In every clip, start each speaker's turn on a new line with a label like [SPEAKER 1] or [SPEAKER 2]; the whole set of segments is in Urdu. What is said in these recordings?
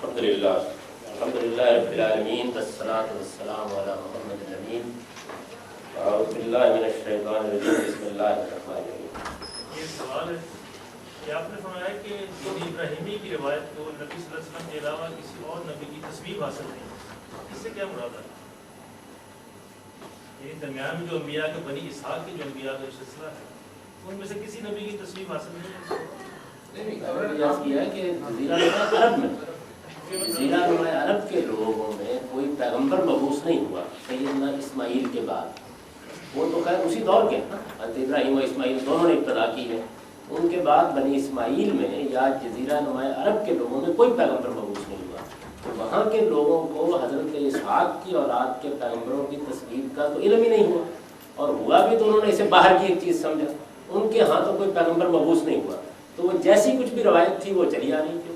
[SPEAKER 1] الحمدللہ رب العالمین والصلاة والسلام علی محمد الامین اعوذ باللہ من الشیطان الرجیم بسم اللہ الرحمن الرحیم۔
[SPEAKER 2] یہ سوال ہے کہ آپ نے فرمایا کہ ابراہیمی کی روایت کو نبی صلی اللہ علیہ وسلم کے علاوہ کسی اور نبی کی تصویر حاصل نہیں، اس سے کیا مراد ہے؟ یہ درمیان میں جو انبیاء کے بنی اسحاق کے جو انبیاء کا سلسلہ ہے ان میں سے کسی نبی کی تصویر حاصل نہیں ہے۔
[SPEAKER 1] جزیرہ نما عرب کے لوگوں میں کوئی پیغمبر مبعوث نہیں ہوا سیدنا اسماعیل کے بعد، وہ تو خیر اسی دور کے حضرت ابراہیم و اسماعیل دونوں نے ابتدا کی ہے، ان کے بعد بنی اسماعیل میں یا جزیرہ نما عرب کے لوگوں میں کوئی پیغمبر مبعوث نہیں ہوا، تو وہاں کے لوگوں کو حضرت اسحاق کی اولاد کے پیغمبروں کی تصویر کا تو علم ہی نہیں ہوا، اور ہوا بھی تو انہوں نے اسے باہر کی ایک چیز سمجھا، ان کے ہاں تو کوئی پیغمبر مبعوث نہیں ہوا، تو وہ جیسی کچھ بھی روایت تھی وہ چلی آ رہی تھی۔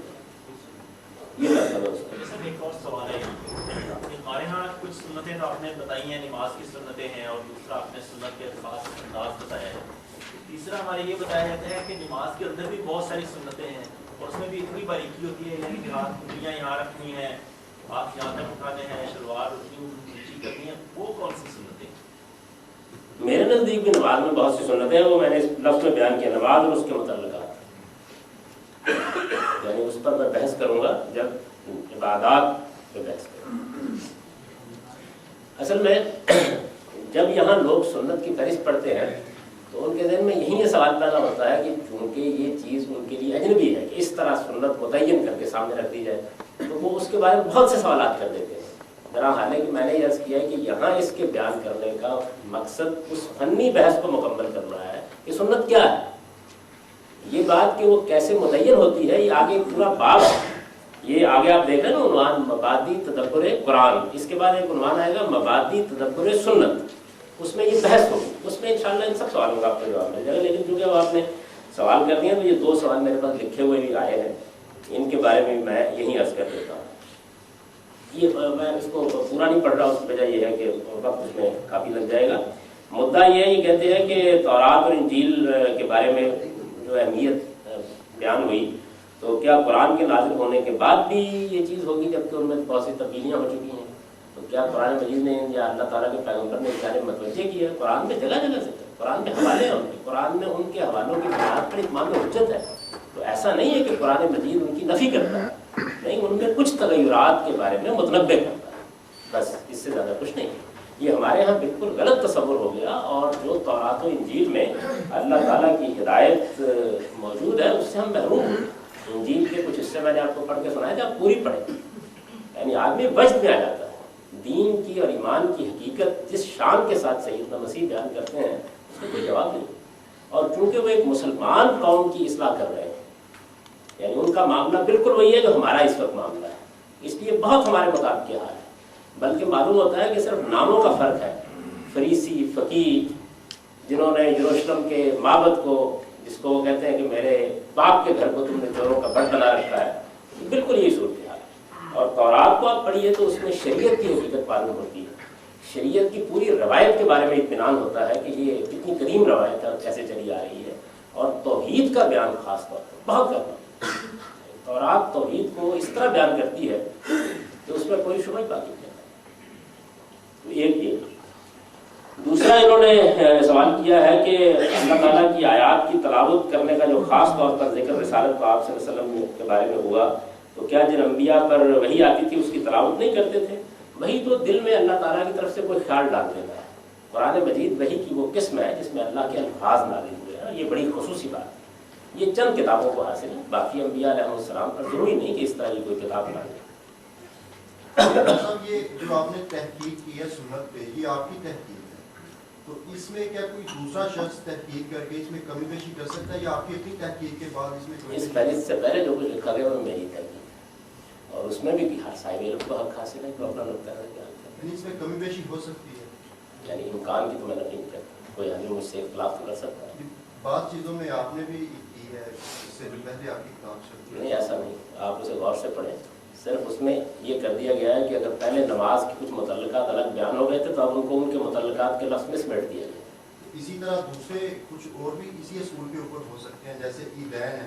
[SPEAKER 1] یہ
[SPEAKER 3] ایک اور سوال ہے، ہمارے یہاں کچھ سنتیں تو آپ نے بتائی ہیں، نماز کی سنتیں ہیں، اور دوسرا آپ نے سنت کے خاص انداز بتایا ہے، تیسرا ہمارے یہ بتایا جاتا ہے کہ نماز کے اندر بھی بہت ساری سنتیں ہیں اور اس میں بھی اتنی باریکی ہوتی ہے، یعنی کہ ہاتھ انگلیاں یہاں رکھنی ہیں، ہاتھ یہاں تک اٹھانے ہیں، شلوار نیچی کرنی ہے، وہ کون سی سنتیں؟
[SPEAKER 1] میرے نزدیک بھی نماز میں بہت سی سنتیں ہیں، وہ میں نے اس لفظ میں بیان کیا، نماز اور اس کے متعلقات، یعنی اس پر میں بحث کروں گا جب عبادات پہ بحث کروں۔ اصل میں جب یہاں لوگ سنت کی فہرست پڑھتے ہیں تو ان کے ذہن میں یہی یہ سوال پیدا ہوتا ہے کہ چونکہ یہ چیز ان کے لیے اجنبی ہے کہ اس طرح سنت متعین کر کے سامنے رکھ دی جائے، تو وہ اس کے بارے میں بہت سے سوالات کر دیتے ہیں۔ ذرا حالانکہ میں نے یہ عرض کیا ہے کہ یہاں اس کے بیان کرنے کا مقصد اس فنی بحث کو مکمل کر رہا ہے کہ سنت کیا ہے، یہ بات کہ وہ کیسے متعین ہوتی ہے، یہ آگے پورا باب ہے۔ یہ آگے آپ دیکھیں نا عنوان مبادی تدبر قرآن، اس کے بعد ایک عنوان آئے گا مبادی تدبر سنت، اس میں یہ بحث ہوگی، اس میں انشاءاللہ ان سب سوالوں کا آپ کو جواب مل جائے گا۔ لیکن چونکہ وہ آپ نے سوال کر دیا تو یہ دو سوال میرے پاس لکھے ہوئے بھی آئے ہیں، ان کے بارے میں میں یہی عرض کر دیتا ہوں۔ یہ میں اس کو پورا نہیں پڑھ رہا، اس کی وجہ یہ ہے کہ وقت اس میں کافی لگ جائے گا۔ مدعا یہ کہتے ہیں کہ تورات اور انجیل کے بارے میں جو اہمیت بیان ہوئی، تو کیا قرآن کے نازل ہونے کے بعد بھی یہ چیز ہوگی جبکہ ان میں بہت سی تبدیلیاں ہو چکی ہیں؟ تو کیا قرآن مجید نے یا اللہ تعالیٰ کے پیغمبر نے اس بارے میں متوجہ کیا ہے؟ قرآن میں جگہ جگہ سے قرآن میں حوالے ہیں، قرآن میں ان کے حوالوں کی بنیاد پر اتمام حجت ہے، تو ایسا نہیں ہے کہ قرآن مجید ان کی نفی کرتا ہے، نہیں، ان میں کچھ تغیرات کے بارے میں متنبع کرتا ہے، بس اس سے زیادہ کچھ نہیں۔ یہ ہمارے ہاں بالکل غلط تصور ہو گیا، اور جو تورات و انجیل میں اللہ تعالیٰ کی ہدایت موجود ہے اس سے ہم محروم ہیں۔ انجیل کے کچھ حصے میں نے آپ کو پڑھ کے سنایا تھا، آپ پوری پڑھیں، یعنی آدمی وجد میں آ جاتا ہے۔ دین کی اور ایمان کی حقیقت جس شان کے ساتھ سیدنا مسیح بیان کرتے ہیں اس کا کوئی جواب نہیں، اور چونکہ وہ ایک مسلمان قوم کی اصلاح کر رہے ہیں، یعنی ان کا معاملہ بالکل وہی ہے جو ہمارا اس وقت معاملہ ہے، اس لیے بہت ہمارے مطابق حال ہے، بلکہ معلوم ہوتا ہے کہ صرف ناموں کا فرق ہے۔ فریسی فقیہ جنہوں نے یروشلم کے معبد کو، جس کو وہ کہتے ہیں کہ میرے باپ کے گھر کو تم نے چوروں کا بڑھ بنا رکھا ہے، بالکل یہی صورتحال ہے۔ اور تورات کو آپ پڑھیے تو اس میں شریعت کی حقیقت معلوم ہوتی ہے، شریعت کی پوری روایت کے بارے میں اطمینان ہوتا ہے کہ یہ کتنی قدیم روایت ہے اور کیسے چلی آ رہی ہے، اور توحید کا بیان خاص طور پر بہت کرتا ہے۔ تورات توحید کو اس طرح بیان کرتی ہے کہ اس میں کوئی شبہ باقی نہیں ہے۔ تو ایک یہ دوسرا انہوں نے سوال کیا ہے کہ اللہ تعالیٰ کی آیات کی تلاوت کرنے کا جو خاص طور پر ذکر رسالت آپ صلی اللہ علیہ وسلم کے بارے میں ہوا، تو کیا جن انبیاء پر وحی آتی تھی اس کی تلاوت نہیں کرتے تھے؟ وہی تو دل میں اللہ تعالیٰ کی طرف سے کوئی خیال ڈال دیتا ہے۔ قرآن مجید وحی کی وہ قسم ہے جس میں اللہ کے الفاظ نازل ہوئے ہیں، یہ بڑی خصوصی بات ہے، یہ چند کتابوں کو حاصل ہے، باقی انبیاء علیہ السلام پر ضروری نہیں کہ اس طرح کی کوئی کتاب نازل ہو۔
[SPEAKER 4] یہ جو آپ نے تحقیق کی ہے سنت پہ، یہ آپ کی تحقیق ہے، تو اس میں کیا کوئی دوسرا شخص تحقیق کر کے اس میں کمی بیشی کر سکتا ہے، یا آپ کی اپنی تحقیق کے بعد اس میں
[SPEAKER 1] اس فہرست سے پہلے جو کچھ لکھا گیا وہ میری تحقیق ہے، اور اس میں بھی ہر صاحب علم کو حق حاصل ہے کہ اپنا نقطہ نظر
[SPEAKER 4] یعنی اس میں کمی بیشی ہو سکتی ہے،
[SPEAKER 1] یعنی امکان کی تو میں نہیں کرتا، کوئی آدمی مجھ سے اختلاف تو کر سکتا ہے،
[SPEAKER 4] بعض چیزوں میں آپ نے بھی کی ہے اس سے پہلے آپ کی کتاب چلتی
[SPEAKER 1] نہیں ایسا نہیں، آپ اسے غور سے پڑھیں، صرف اس میں یہ کر دیا گیا ہے کہ اگر پہلے نماز کے کچھ متعلقات الگ بیان ہو گئے تھے تو اب ان کو ان کے متعلقات کے لفظ میں سمیٹ دیا گیا۔
[SPEAKER 4] اسی طرح دوسرے کچھ اور بھی اسی اصول کے اوپر ہو سکتے ہیں، جیسے عیدین ہے،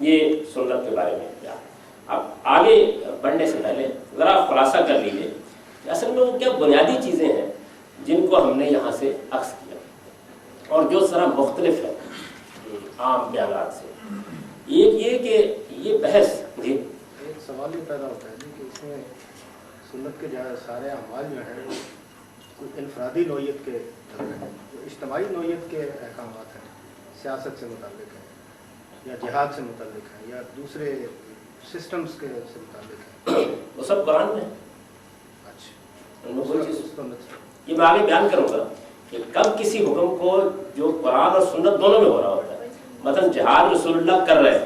[SPEAKER 1] یہ سنت کے بارے میں کیا. اب آگے بڑھنے سے پہلے ذرا خلاصہ کر لیجیے کہ اصل میں وہ کیا بنیادی چیزیں ہیں جن کو ہم نے یہاں سے عکس کیا اور جو ذرا مختلف ہے عام بیانات سے. ایک یہ کہ یہ بحث جی
[SPEAKER 5] ایک سوال یہ پیدا ہوتا ہے کہ اس میں سنت کے سارے اعمال جو ہیں کوئی انفرادی نوعیت کے جو اجتماعی نوعیت کے احکامات ہیں، سیاست سے متعلق ہیں یا جہاد سے متعلق ہیں یا دوسرے سسٹمز کے سے متعلق ہیں،
[SPEAKER 1] وہ سب قرآن میں.
[SPEAKER 5] اچھا
[SPEAKER 1] کوئی چیز یہ میں آگے بیان کروں گا کہ کب کسی حکم کو جو قرآن اور سنت دونوں میں ہو رہا ہوتا ہے، مثلا جہاد رسول اللہ کر رہے ہیں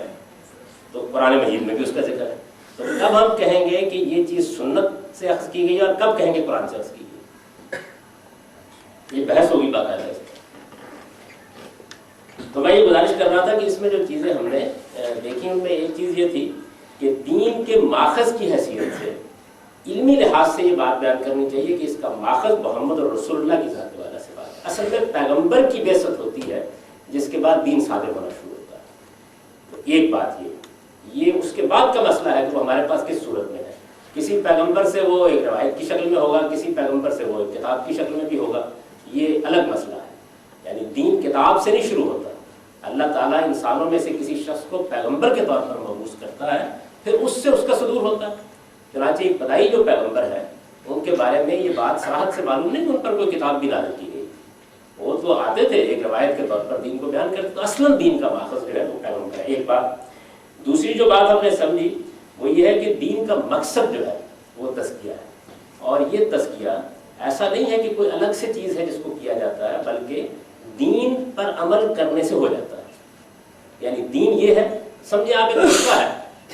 [SPEAKER 1] تو قرآن مجید میں بھی اس کا ذکر ہے، تو کب ہم کہیں گے کہ یہ چیز سنت سے اخذ کی گئی اور کب کہیں گے قرآن سے اخذ کی گئی. یہ بحث ہوگی باقاعدہ اس میں. تو میں یہ گزارش کر رہا تھا کہ اس میں جو چیزیں ہم نے دیکھی ان میں ایک چیز یہ تھی کہ دین کے ماخذ کی حیثیت سے علمی لحاظ سے یہ بات بیان کرنی چاہیے کہ اس کا ماخذ محمد اور رسول اللہ کی ذات والا سے بات ہے. اصل میں پیغمبر کی بعثت ہوتی ہے جس کے بعد دین صادر ہونا شروع ہوتا ہے. تو ایک بات یہ اس کے بعد کا مسئلہ ہے کہ وہ ہمارے پاس کس صورت میں ہے. کسی پیغمبر سے وہ ایک روایت کی شکل میں ہوگا، کسی پیغمبر سے وہ ایک کتاب کی شکل میں بھی ہوگا، یہ الگ مسئلہ ہے. یعنی دین کتاب سے نہیں شروع ہوتا. اللہ تعالیٰ انسانوں میں سے کسی شخص کو پیغمبر کے طور پر مبعوث کرتا ہے، پھر اس سے اس کا صدور ہوتا ہے. چنانچہ ابتدائی جو پیغمبر ہے ان کے بارے میں یہ بات صراحت سے معلوم نہیں کہ ان پر کوئی کتاب بھی نازل کی گئی. وہ تو آتے تھے ایک روایت کے طور پر دین کو بیان کرتے، تو اصلاً دین کا ماخذ جو ہے وہ پیغمبر ہے. ایک بات. دوسری جو بات ہم نے سمجھی وہ یہ ہے کہ دین کا مقصد جو ہے وہ تزکیہ ہے، اور یہ تزکیہ ایسا نہیں ہے کہ کوئی الگ سے چیز ہے جس کو کیا جاتا ہے، بلکہ دین پر عمل کرنے سے ہو جاتا ہے. یعنی دین یہ ہے، سمجھے آپ ایک نسخہ ہے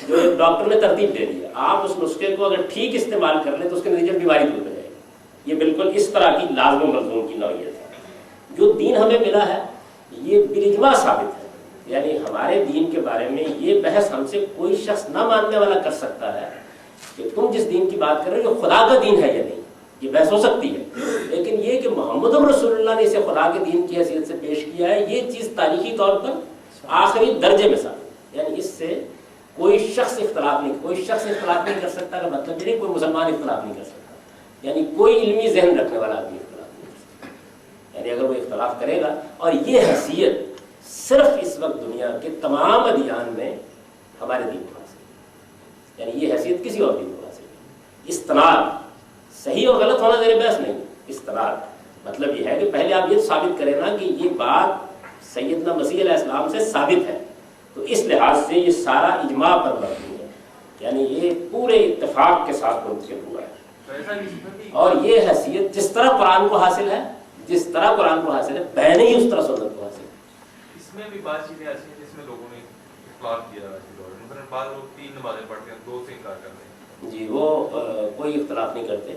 [SPEAKER 1] جو ایک ڈاکٹر نے ترتیب دے دی ہے، آپ اس نسخے کو اگر ٹھیک استعمال کر لیں تو اس کے نتیجے بیماری دور ہو جائے گی. یہ بالکل اس طرح کی لازم و ملزوم کی نوعیت ہے. جو دین ہمیں ملا ہے یہ بالاجماع ثابت ہے. یعنی ہمارے دین کے بارے میں یہ بحث ہم سے کوئی شخص نہ ماننے والا کر سکتا ہے کہ تم جس دین کی بات کر رہے ہو یہ خدا کا دین ہے یا نہیں. یہ بحث ہو سکتی ہے، لیکن یہ کہ محمد رسول اللہ نے اسے خدا کے دین کی حیثیت سے پیش کیا ہے، یہ چیز تاریخی طور پر آخری درجے میں ثابت. یعنی اس سے کوئی شخص اختلاف نہیں کر سکتا کا مطلب یہ نہیں کوئی مسلمان اختلاف نہیں کر سکتا. یعنی کوئی علمی ذہن رکھنے والا آدمی اختلاف نہیں کر سکتا. یعنی اگر وہ اختلاف کرے گا، اور یہ حیثیت صرف اس وقت دنیا کے تمام ادیان میں ہمارے دین کو حاصل ہے. یعنی یہ حیثیت کسی اور دین کو حاصل ہے. استناد صحیح اور غلط ہونا زیر بحث نہیں. استناد مطلب یہ ہے کہ پہلے آپ یہ ثابت کریں نا کہ یہ بات سیدنا مسیح علیہ السلام سے ثابت ہے، تو اس لحاظ سے یہ سارا اجماع پر مبنی ہے. یعنی یہ پورے اتفاق کے ساتھ منتخب ہوا ہے. اور یہ حیثیت جس طرح قرآن کو حاصل ہے بہن ہی اس طرح سنت کو حاصل ہے.
[SPEAKER 6] اس میں بھی بات چیزیں ایسی ہیں جس میں لوگوں نے اختلاف کیا ہے. مثلا بعض لوگ 3 نمازیں پڑھتے ہیں، 2 سے انکار کرتے ہیں.
[SPEAKER 1] جی وہ کوئی اختلاف نہیں کرتے.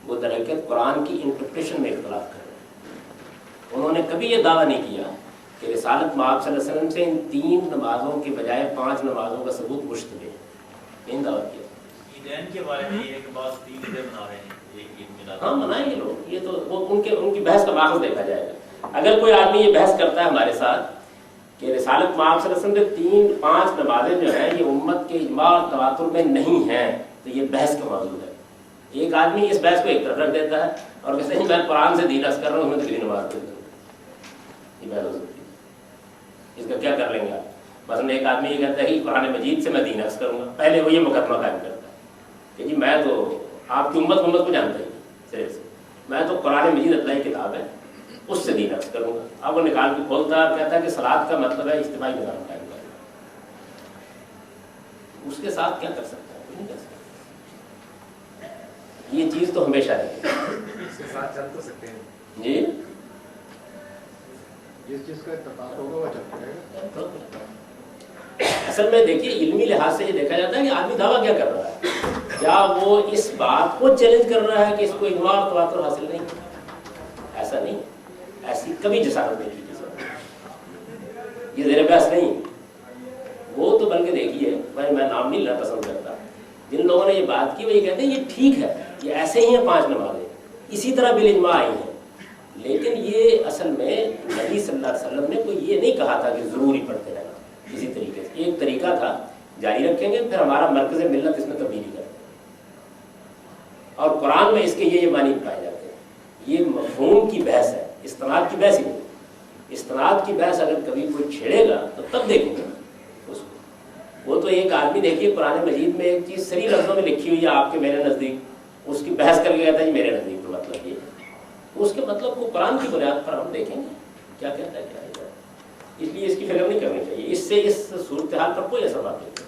[SPEAKER 1] وہ در حقیقت قرآن کی انٹرپریشن میں اختلاف کر رہے ہیں. انہوں نے کبھی یہ دعویٰ نہیں کیا کہ رسالت مآب صلی اللہ علیہ وسلم سے ان 3 نمازوں کے بجائے 5 نمازوں کا ثبوت مشتبہ ہے. نہیں دعویٰ کیا.
[SPEAKER 3] عیدین کے بارے میں یہ ہے کہ بعض 3 عیدیں منا رہے ہیں، ایک عید میلاد.
[SPEAKER 1] ہاں منائیں گے لوگ. یہ تو وہ ان کی بحث کا ماخذ دیکھا جائے گا. اگر کوئی آدمی یہ بحث کرتا ہے ہمارے ساتھ کہ رسالت مآب صلی اللہ علیہ وسلم سے 5 نمازیں جو ہیں یہ امت کے اجماع اور تواتر میں نہیں ہیں، تو یہ بحث کا موضوع ہے. ایک آدمی اس بحث کو ایک طرف رکھ دیتا ہے اور کہتے ہیں میں قرآن سے دین عرض کر رہا ہوں، میں تو نماز پڑھتا ہوں. یہ بحث ہو سکتی ہے. اس کا کیا کر لیں گے آپ؟ مثلا ایک آدمی یہ کہتا ہے کہ قرآن مجید سے میں دین عرض کروں گا. پہلے وہ یہ مقدمہ قائم کرتا ہے کہ جی میں تو آپ کی امت کو جانتا ہی صرف سے، میں تو قرآن مجید اللہ کی کتاب ہے اس سے دین عرض کروں گا. اب وہ نکال کے کھولتا ہے اور کہتا ہے کہ صلاۃ کا مطلب ہے اجتماعی نظام قائم کرنا. اس کے ساتھ کیا کر سکتا ہے؟ نہیں کر سکتا. یہ چیز تو ہمیشہ رہے گی.
[SPEAKER 6] اس کے ساتھ چل تو سکتے ہیں
[SPEAKER 1] جی
[SPEAKER 5] جس چیز کا اتفاق ہوگا وہ چلتا رہے گا.
[SPEAKER 1] اصل میں دیکھیے علمی لحاظ سے یہ دیکھا جاتا ہے کہ آدمی دعویٰ کیا کر رہا ہے. کیا وہ اس بات کو چیلنج کر رہا ہے کہ اس کو اجماع اور تواتر حاصل نہیں؟ ایسا نہیں. ایسی کبھی جسارت نہیں کی جسارت. یہ زیر بحث نہیں. وہ تو بلکہ دیکھیے بھائی میں نام نہیں لینا پسند کرتا، جن لوگوں نے یہ بات کی وہ یہ کہتے ہیں یہ ٹھیک ہے، یہ ایسے ہی ہیں 5 نمازیں اسی طرح بالاجماع آئی ہیں. لیکن یہ اصل میں نبی صلی اللہ علیہ وسلم نے کوئی یہ نہیں کہا تھا کہ ضروری پڑھتے رہنا. اسی طریقے سے ایک طریقہ تھا جاری رکھیں گے، پھر ہمارا مرکز ملت اس میں تبدیلی کریں گے۔ اور قرآن میں اس کے یہ معنی پائے جاتے ہیں۔ یہ مفہوم کی بحث ہے، استناد کی بحث ہی نہیں۔ استناد کی بحث اگر کبھی کوئی چھیڑے گا تو تب دیکھیں گے اس کو۔ وہ تو ایک آدمی دیکھیے قرآن مجید میں ایک چیز صریح لفظوں میں لکھی ہوئی ہے آپ کے میرے نزدیک، اس کی بحث کر کے کہتا ہے میرے نزدیک تو مطلب یہ ہے، اس کے مطلب کو قرآن کی بنیاد پر ہم دیکھیں گے کیا کہتا ہے کیا ہے۔ اس لیے اس کی فکر نہیں کرنی چاہیے، اس سے اس صورتحال پر کوئی اثر واقع نہیں۔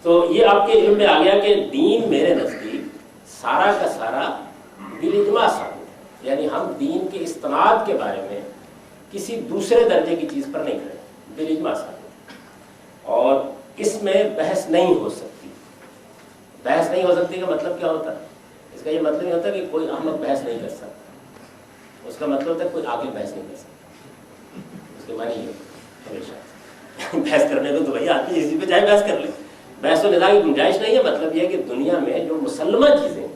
[SPEAKER 1] تو یہ آپ کے علم میں آ گیا کہ دین میرے نزدیک سارا کا سارا بالاجماع ثابت ہے، یعنی ہم دین کے استناد کے بارے میں کسی دوسرے درجے کی چیز پر نہیں کھڑے، بالاجماع ثابت ہے، اور اس میں بحث نہیں ہو سکتی۔ بحث نہیں ہو سکتی کا مطلب کیا ہوتا ہے؟ اس کا یہ مطلب یہ ہوتا ہے کہ کوئی احمق بحث نہیں کر سکتا، اس کا مطلب ہوتا ہے کوئی عاقل بحث نہیں کر سکتا۔ اس کے معنی یہ ہمیشہ بحث کرنے کو تو بھائی آدمی اسی پہ چاہے بحث کر لے، بحث و نزاع کی گنجائش نہیں ہے۔ مطلب یہ ہے کہ دنیا میں جو مسلمہ چیزیں،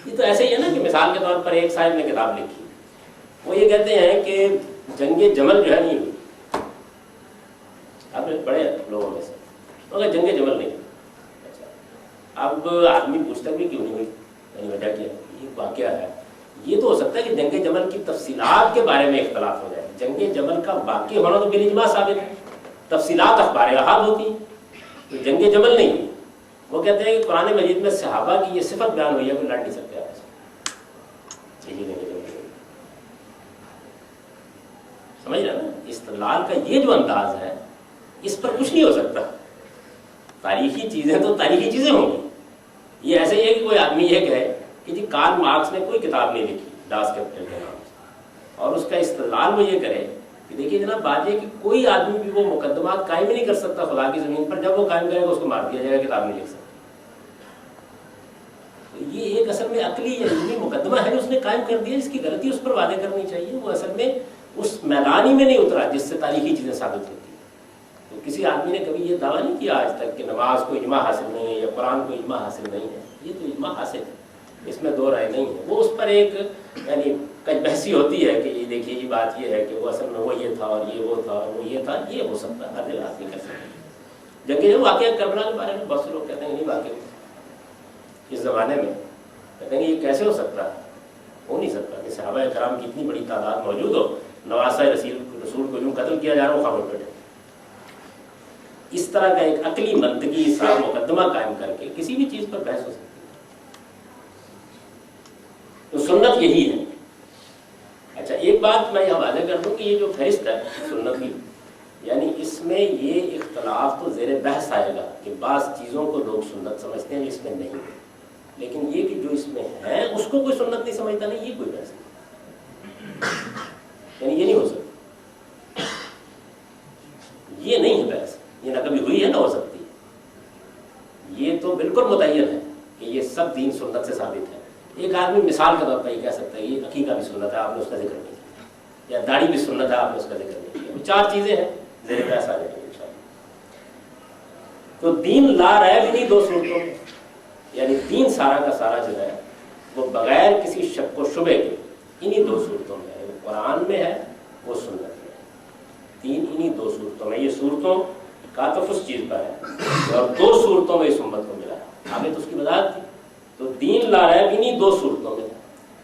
[SPEAKER 1] یہ تو ایسے ہی ہے نا کہ مثال کے طور پر ایک صاحب نے کتاب لکھی، وہ یہ کہتے ہیں کہ جنگ جمل جو ہے نہیں ہوئی، آپ نے بڑے لوگوں میں سے، مگر جنگ جمل نہیں ہوئی۔ اب آدمی پوچھتا بھی کیوں نہیں ہوئی، یعنی وجہ کیا ہے؟ یہ واقعہ ہے۔ یہ تو ہو سکتا ہے کہ جنگ جمل کی تفصیلات کے بارے میں اختلاف ہو جائے، جنگ جمل کا واقع ہونا تو بالاجماع ثابت ہے، تفصیلات اخبار احاد ہوتی ہیں، تو جنگ جمل نہیں ہوئی۔ وہ کہتے ہیں کہ قرآن مجید میں صحابہ کی یہ صفت بیان ہوئی ہے کہ لڑ نہیں سکتے آپ سے، سمجھ رہے نا؟ استدلال کا یہ جو انداز ہے اس پر کچھ نہیں ہو سکتا۔ تاریخی چیزیں تو تاریخی چیزیں ہوں گی۔ یہ ایسے ہی ہے کہ کوئی آدمی یہ کہے کہ جی کارل مارکس نے کوئی کتاب نہیں لکھی ڈاس کیپٹل کے نام سے، اور اس کا استدلال وہ یہ کرے کہ دیکھیے جناب بات یہ کہ کوئی آدمی بھی وہ مقدمات قائم ہی نہیں کر سکتا خدا کی زمین پر، جب وہ قائم کرے گا اس کو مار دیا جائے گا، کتاب نہیں لکھ سکتا۔ تو یہ ایک اصل میں عقلی یا علمی مقدمہ ہے جو اس نے قائم کر دیا، اس کی غلطی اس پر وعدے کرنی چاہیے۔ وہ اصل میں اس میدان ہی میں نہیں اترا جس سے تاریخی چیزیں ثابت ہوتی ہیں۔ تو کسی آدمی نے کبھی یہ دعویٰ نہیں کیا آج تک کہ نماز کو اجماع حاصل نہیں ہے یا قرآن کو اجماع حاصل نہیں ہے۔ یہ تو اجماع حاصل ہے، اس میں دو رائے نہیں ہے۔ وہ اس پر ایک یعنی کچھ بحثی ہوتی ہے کہ یہ دیکھیے یہ بات یہ ہے کہ وہ اصل میں وہ یہ تھا اور یہ وہ تھا اور وہ یہ تھا، یہ ہو سکتا ہے، ہر جگہ آدمی کر سکتا ہے۔ جبکہ جو واقعہ کربلا کے بارے میں بہت سے لوگ کہتے ہیں نہیں واقع اس زمانے میں، کہتے ہیں کہ یہ کیسے ہو سکتا ہے؟ ہو نہیں سکتا کہ صحابہ کرام کی اتنی بڑی تعداد موجود ہو، نواسہ رسول کو یوں قتل کیا جا رہا ہو خاموش بیٹھے۔ اس طرح کا ایک عقلی منطقی صاف مقدمہ قائم کر کے کسی بھی چیز پر بحث ہو سکتی ہے۔ تو سنت یہی ہے۔ اچھا ایک بات میں یہاں واضح کر دوں کہ یہ جو فہرست ہے سنت کی، یعنی اس میں یہ اختلاف تو زیر بحث آئے گا کہ بعض چیزوں کو لوگ سنت سمجھتے ہیں اس میں نہیں ہے، لیکن یہ کہ جو اس میں ہے اس کو کوئی سنت نہیں سمجھتا نہیں، یہ کوئی بحث نہیں، یعنی یہ نہیں ہو سکتا، یہ نہیں ہے بحث، یہ نہ کبھی ہوئی ہے نہ ہو سکتی۔ یہ تو بالکل متعین ہے کہ یہ سب دین سنت سے ثابت ہے۔ ایک آدمی مثال کے طور پر یہ کہہ سکتا ہے یہ عقیقہ بھی سنت ہے، آپ نے اس کا ذکر نہیں کیا، یا داڑھی بھی سنت ہے، آپ نے اس کا ذکر نہیں کیا۔ چار چیزیں ہیں زیر بحث آ جائیں گے انشاءاللہ۔ تو دین لا ریب انہی دو صورتوں میں، یعنی دین سارا کا سارا جو ہے وہ بغیر کسی شک و شبے کے انہی دو صورتوں میں ہے، وہ قرآن میں ہے وہ سنت میں ہے۔ دین انہی دو صورتوں میں، یہ صورتوں کا تو اس چیز پر ہے اور دو صورتوں میں اس امت کو ملا ہے، آگے تو اس کی وضاحت تھی۔ تو دین لا ریب انہی دو صورتوں میں ہے،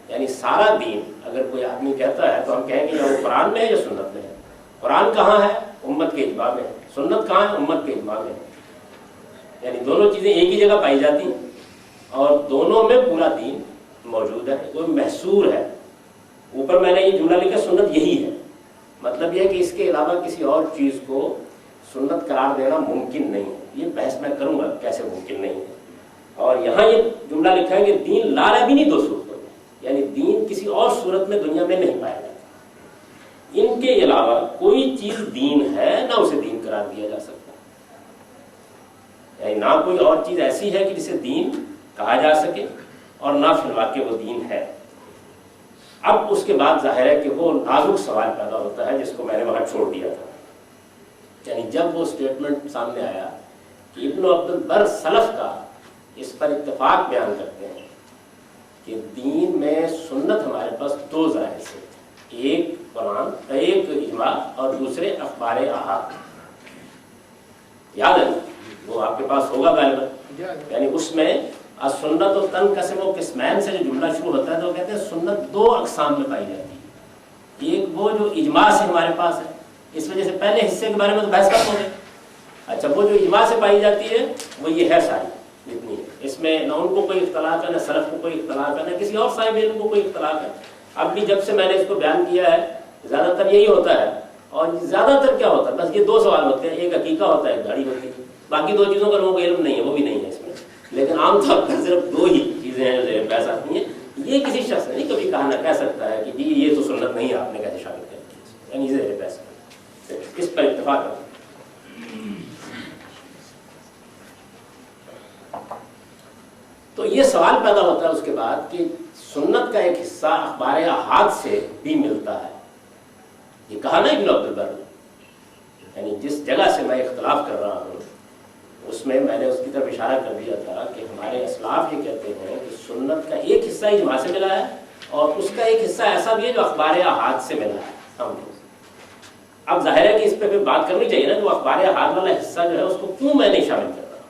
[SPEAKER 1] یعنی سارا دین اگر کوئی آدمی کہتا ہے تو ہم کہیں گے یا وہ قرآن میں ہے یا سنت میں ہے۔ قرآن کہاں ہے؟ امت کے اجماع میں ہے۔ سنت کہاں ہے؟ امت کے اجماع میں ہے۔ یعنی دونوں چیزیں ایک ہی جگہ پائی جاتی ہیں اور دونوں میں پورا دین موجود ہے، وہ محصور ہے۔ اوپر میں نے یہ جملہ لکھا سنت یہی ہے، مطلب یہ ہے کہ اس کے علاوہ کسی اور چیز کو سنت قرار دینا ممکن نہیں ہے۔ یہ بحث میں کروں گا کیسے ممکن نہیں ہے۔ اور یہاں یہ جملہ لکھا ہے کہ دین لا ریب انہی دو صورتوں میں، یعنی دین کسی اور صورت میں دنیا میں نہیں پایا جاتا، ان کے علاوہ کوئی چیز دین ہے نہ اسے دین قرار دیا جا سکتا، یعنی نہ کوئی اور چیز ایسی ہے کہ جسے دین کہا جا سکے اور نہ فی الواقع وہ دین ہے۔ اب اس کے بعد ظاہر ہے کہ وہ نازک سوال پیدا ہوتا ہے جس کو میں نے وہاں چھوڑ دیا تھا، یعنی جب وہ سٹیٹمنٹ سامنے آیا کہ ابن عبد البر سلف کا اس پر اتفاق بیان کرتے ہیں کہ دین میں سنت ہمارے پاس دو ذرائع سے، ایک قرآن، ایک اجماع اور دوسرے اخبار احاد، یاد ہے وہ آپ کے پاس ہوگا غالباً، یعنی اس میں سنت و تنقسم و قسمین سے جو جملہ شروع ہوتا ہے تو وہ کہتے ہیں سنت دو اقسام میں پائی جاتی ہے، ایک وہ جو اجماع سے ہمارے پاس ہے، اس وجہ سے پہلے حصے کے بارے میں تو بحث ختم ہو گئی، اچھا وہ جو اجماع سے پائی جاتی ہے وہ یہ ہے ساری جتنی ہے، اس میں نہ ان کو کوئی اختلاف ہے، نہ سلف کو کوئی اختلاف ہے، نہ کسی اور صاحب علم کو کوئی اختلاف ہے۔ اب بھی جب سے میں نے اس کو بیان کیا ہے زیادہ تر یہی ہوتا ہے، اور زیادہ تر کیا ہوتا ہے بس یہ دو سوال ہوتے ہیں، ایک عقیقہ ہوتا ہے، ایک داڑھی ہوتی ہے، باقی دو چیزوں کا لوگوں کو علم نہیں ہے، وہ بھی نہیں ہے اس میں، لیکن عام طور پر صرف دو ہی چیزیں ہیں جو زیر بحث آتی ہیں۔ یہ کسی شخص نے نہیں کبھی کہا نہ کہہ سکتا ہے کہ جی یہ تو سنت نہیں ہے، آپ نے کیسے شامل کر دیا، یعنی زیر بحث اس پر اتفاق ہے۔ تو یہ سوال پیدا ہوتا ہے اس کے بعد کہ سنت کا ایک حصہ اخبار احاد سے بھی ملتا ہے، یہ کہا نا ابن عبد البر نے، یعنی جس جگہ سے میں اختلاف کر رہا ہوں اس میں نے اس کی طرف اشارہ کر دیا تھا کہ ہمارے اسلاف یہ کہتے ہیں کہ سنت کا ایک حصہ اجماع سے ملا ہے اور اس کا ایک حصہ ایسا بھی ہے جو اخبار احاد سے ملا ہے ہم کو۔ اب ظاہر ہے کہ اس پہ پھر بات کرنی چاہیے نا کہ وہ اخبار احاد والا حصہ جو ہے اس کو کیوں میں نہیں شامل کر رہا،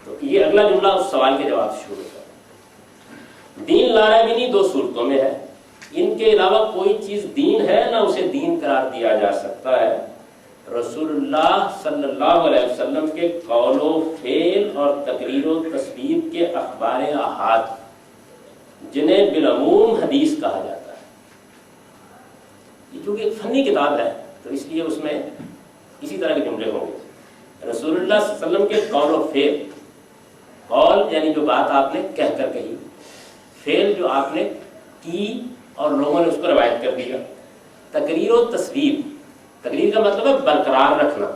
[SPEAKER 1] تو یہ اگلا جملہ اس سوال کے جواب سے شروع ہوتا ہے۔ دین لا ریبینی دو صورتوں میں ہے، ان کے علاوہ کوئی چیز دین ہے نہ اسے دین قرار دیا جا سکتا ہے۔ رسول اللہ صلی اللہ علیہ وسلم کے قول و فعل اور تقریر و تصویر کے اخبار احاد جنہیں بالعموم حدیث کہا جاتا ہے، یہ چونکہ ایک فنی کتاب ہے تو اس لیے اس میں اسی طرح کے جملے ہوں گے۔ رسول اللہ صلی اللہ علیہ وسلم کے قول و فعل، قول یعنی جو بات آپ نے کہہ کر کہی، فعل جو آپ نے کی اور لوگوں نے اس کو روایت کر دیا، تقریر و تصویر، تقریر کا مطلب ہے برقرار رکھنا،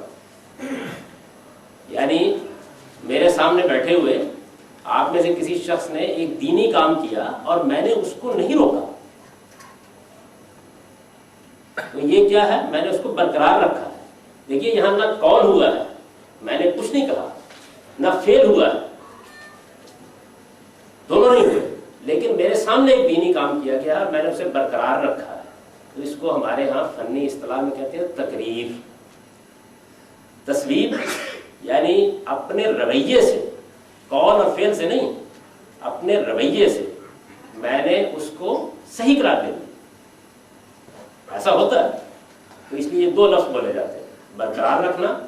[SPEAKER 1] یعنی میرے سامنے بیٹھے ہوئے آپ میں سے کسی شخص نے ایک دینی کام کیا اور میں نے اس کو نہیں روکا، تو یہ کیا ہے، میں نے اس کو برقرار رکھا ہے۔ دیکھیے یہاں نہ قول ہوا ہے، میں نے کچھ نہیں کہا، نہ فعل ہوا ہے، دونوں نہیں ہوئے، لیکن میرے سامنے ایک دینی کام کیا گیا، میں نے اسے برقرار رکھا ہے، تو اس کو ہمارے ہاں فنی اصطلاح میں کہتے ہیں تقریر۔ تصویر یعنی اپنے رویے سے، قول اور فعل سے نہیں، اپنے رویے سے میں نے اس کو صحیح قرار دے دیا، ایسا ہوتا ہے، تو اس لیے یہ دو لفظ بولے جاتے ہیں، برقرار رکھنا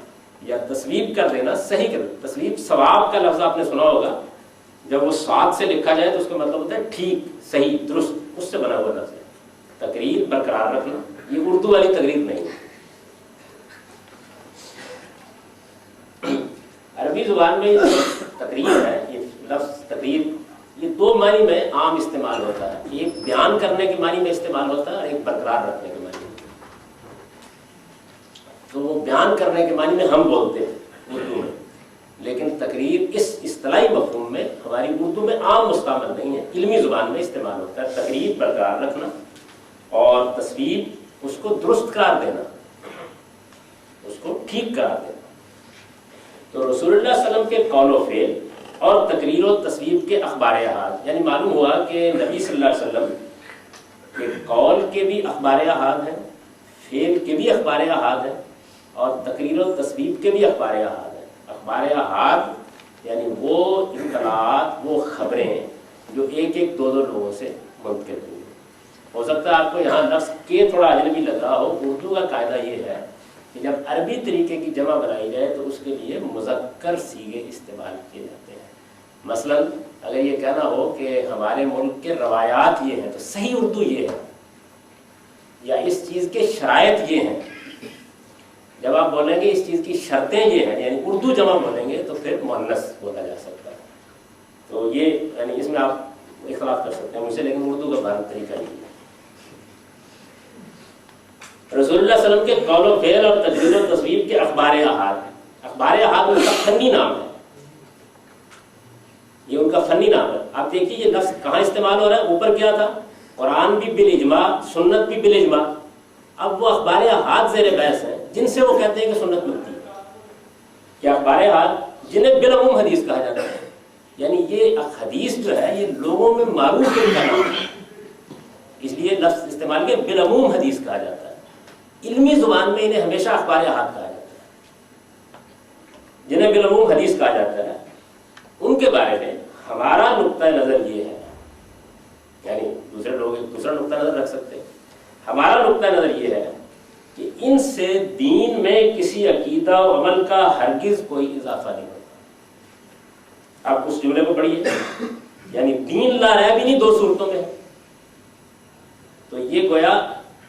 [SPEAKER 1] یا تصویب کر دینا، صحیح کر دینا۔ تصویب ثواب کا لفظ آپ نے سنا ہوگا، جب وہ صاد سے لکھا جائے تو اس کا مطلب ہوتا ہے ٹھیک، صحیح، درست، اس سے بنا ہوا لفظ ہے۔ تقریر برقرار رکھنا، یہ اردو والی تقریر نہیں ہے۔ عربی زبان میں تقریر ہے، یہ لفظ تقریر یہ دو معنی میں عام استعمال ہوتا ہے، ایک بیان کرنے کے معنی میں استعمال ہوتا ہے اور ایک برقرار رکھنے کے معنی میں۔ تو وہ بیان کرنے کے معنی میں ہم بولتے ہیں اردو میں، لیکن تقریر اس اصطلاحی مفہوم میں ہماری اردو میں عام مستعمل نہیں ہے، علمی زبان میں استعمال ہوتا ہے۔ تقریر برقرار رکھنا اور تصویر اس کو درست قرار دینا، اس کو ٹھیک قرار دینا۔ تو رسول اللہ صلی اللہ علیہ وسلم کے قول و فعل اور تقریر و تصویر کے اخبار احاد، یعنی معلوم ہوا کہ نبی صلی اللہ علیہ وسلم کے قول کے بھی اخبار احاد ہیں، فعل کے بھی اخبار احاد ہیں اور تقریر و تصویر کے بھی اخبار احاد ہیں۔ اخبار احاد یعنی وہ اطلاعات، وہ خبریں جو ایک ایک دو لوگوں سے منتقل ہوئی۔ ہو سکتا ہے آپ کو یہاں لفظ کے تھوڑا اجنبی لگ رہا ہو، اردو کا قاعدہ یہ ہے کہ جب عربی طریقے کی جمع بنائی جائے تو اس کے لیے مذکر صیغے استعمال کیے جاتے ہیں۔ مثلا اگر یہ کہنا ہو کہ ہمارے ملک کے روایات یہ ہیں تو صحیح اردو یہ ہے، یا اس چیز کے شرائط یہ ہیں۔ جب آپ بولیں گے اس چیز کی شرطیں یہ ہیں، یعنی اردو جمع بولیں گے تو پھر مؤنث بولا جا سکتا ہے۔ تو یہ یعنی اس میں آپ اختلاف کر سکتے ہیں مجھ سے، لیکن اردو کا بہتر طریقہ یہ ہے۔ رسول اللہ صلی اللہ علیہ وسلم کے قول و فعل اور تقریر و تصویر کے اخبار احاد، اخبار احاد ان کا فنی نام ہے، یہ ان کا فنی نام ہے۔ آپ دیکھیے یہ لفظ کہاں استعمال ہو رہا ہے، اوپر کیا تھا، قرآن بھی بالاجماع، سنت بھی بالاجماع۔ اب وہ اخبار احاد زیر بحث ہیں جن سے وہ کہتے ہیں کہ سنت ملتی ہے، کہ اخبار احاد جنہیں بالعموم حدیث کہا جاتا ہے، یعنی یہ حدیث جو ہے یہ لوگوں میں معروف ان کا نام ہے، اس لیے لفظ استعمال کے بالعموم حدیث کہا جاتا ہے۔ علمی زبان میں انہیں ہمیشہ اخبار احاد کہا جاتا ہے۔ جنہیں بالعموم حدیث کہا جاتا ہے ان کے بارے میں ہمارا نقطہ نظر یہ ہے، یعنی دوسرے لوگ ایک دوسرا نقطہ نظر رکھ سکتے ہیں، ہمارا نقطہ نظر یہ ہے کہ ان سے دین میں کسی عقیدہ و عمل کا ہرگز کوئی اضافہ نہیں ہوتا۔ آپ اس جملے کو پڑھیے، یعنی دین لا رہا بھی نہیں دو صورتوں میں، تو یہ گویا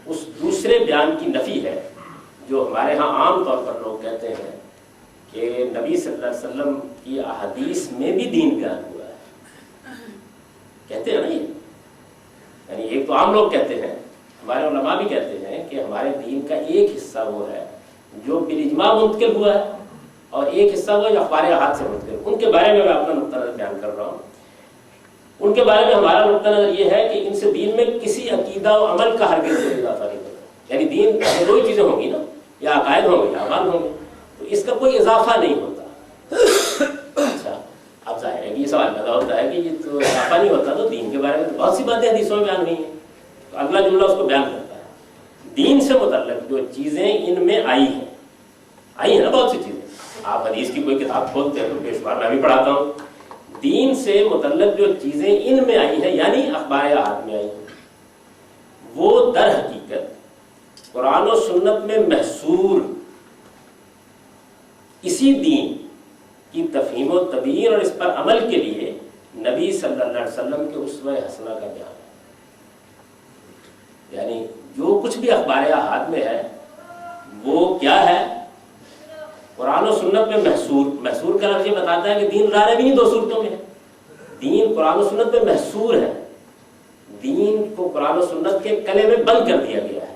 [SPEAKER 1] اس دوسرے بیان کی نفی ہے جو ہمارے ہاں عام طور پر لوگ کہتے ہیں کہ نبی صلی اللہ علیہ وسلم کی احادیث میں بھی دین بیان ہوا ہے، کہتے ہیں نا یہ، یعنی ایک تو عام لوگ کہتے ہیں، ہمارے علماء بھی کہتے ہیں کہ ہمارے دین کا ایک حصہ وہ ہے جو بالاجماع منتقل ہوا ہے اور ایک حصہ وہ جو اخبار احاد سے منتقل، ان کے بارے میں اپنا نقطہ نظر بیان کر رہا ہوں۔ ان کے بارے میں ہمارا نقطہ نظر یہ ہے کہ ان سے دین میں کسی عقیدہ و عمل کا ہرگز کوئی اضافہ نہیں ہوتا، یعنی دین میں دو ہی چیزیں ہوں گی نا، یا عقائد ہوں گے یا اعمال ہوں گے، تو اس کا کوئی اضافہ نہیں ہوتا۔ اچھا، اب ظاہر ہے کہ یہ سوال پیدا ہوتا ہے کہ یہ تو اضافہ نہیں ہوتا تو دین کے بارے میں تو بہت سی باتیں حدیثوں میں بیان ہوئی ہیں، تو اگلا جملہ اس کو بیان کرتا ہے، دین سے متعلق جو چیزیں ان میں آئی ہیں نا بہت سی چیزیں، آپ حدیث کی کوئی کتاب کھولتے ہیں تو بے شمار میں بھی پڑھاتا ہوں، دین سے متعلق جو چیزیں ان میں آئی ہیں یعنی اخبار احاد میں آئی ہیں، وہ در حقیقت قرآن و سنت میں محصور اسی دین کی تفہیم و تبیین اور اس پر عمل کے لیے نبی صلی اللہ علیہ وسلم کے اسوہ حسنہ کا بیان ہے۔ یعنی جو کچھ بھی اخبار احاد میں ہے وہ کیا ہے؟ قرآن و سنت میں محصور کا لفظ یہ بتاتا ہے کہ دین لا رہے بھی نہیں دو صورتوں میں ہے، دین قرآن و سنت میں محصور ہے، دین کو قرآن و سنت کے کلے میں بند کر دیا گیا ہے،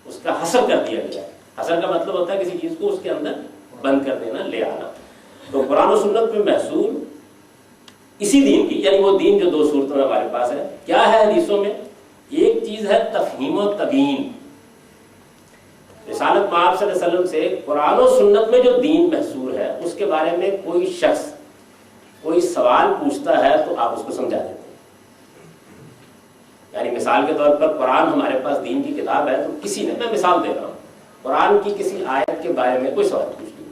[SPEAKER 1] اس کا حصر کر دیا گیا ہے۔ حصر کا مطلب ہوتا ہے کسی چیز کو اس کے اندر بند کر دینا، لے آنا، تو قرآن و سنت میں محصور اسی دین کی، یعنی وہ دین جو دو صورتوں میں ہمارے پاس ہے، کیا ہے حدیثوں میں؟ ایک چیز ہے تفہیم و تبیین، رسالت مآب صلی اللہ علیہ وسلم سے قرآن و سنت میں جو دین محصور ہے اس کے بارے میں کوئی شخص کوئی سوال پوچھتا ہے تو آپ اس کو سمجھا دیتے ہیں۔ یعنی مثال کے طور پر قرآن ہمارے پاس دین کی کتاب ہے، تو کسی نے، میں مثال دے رہا ہوں، قرآن کی کسی آیت کے بارے میں کوئی سوال پوچھ لیا،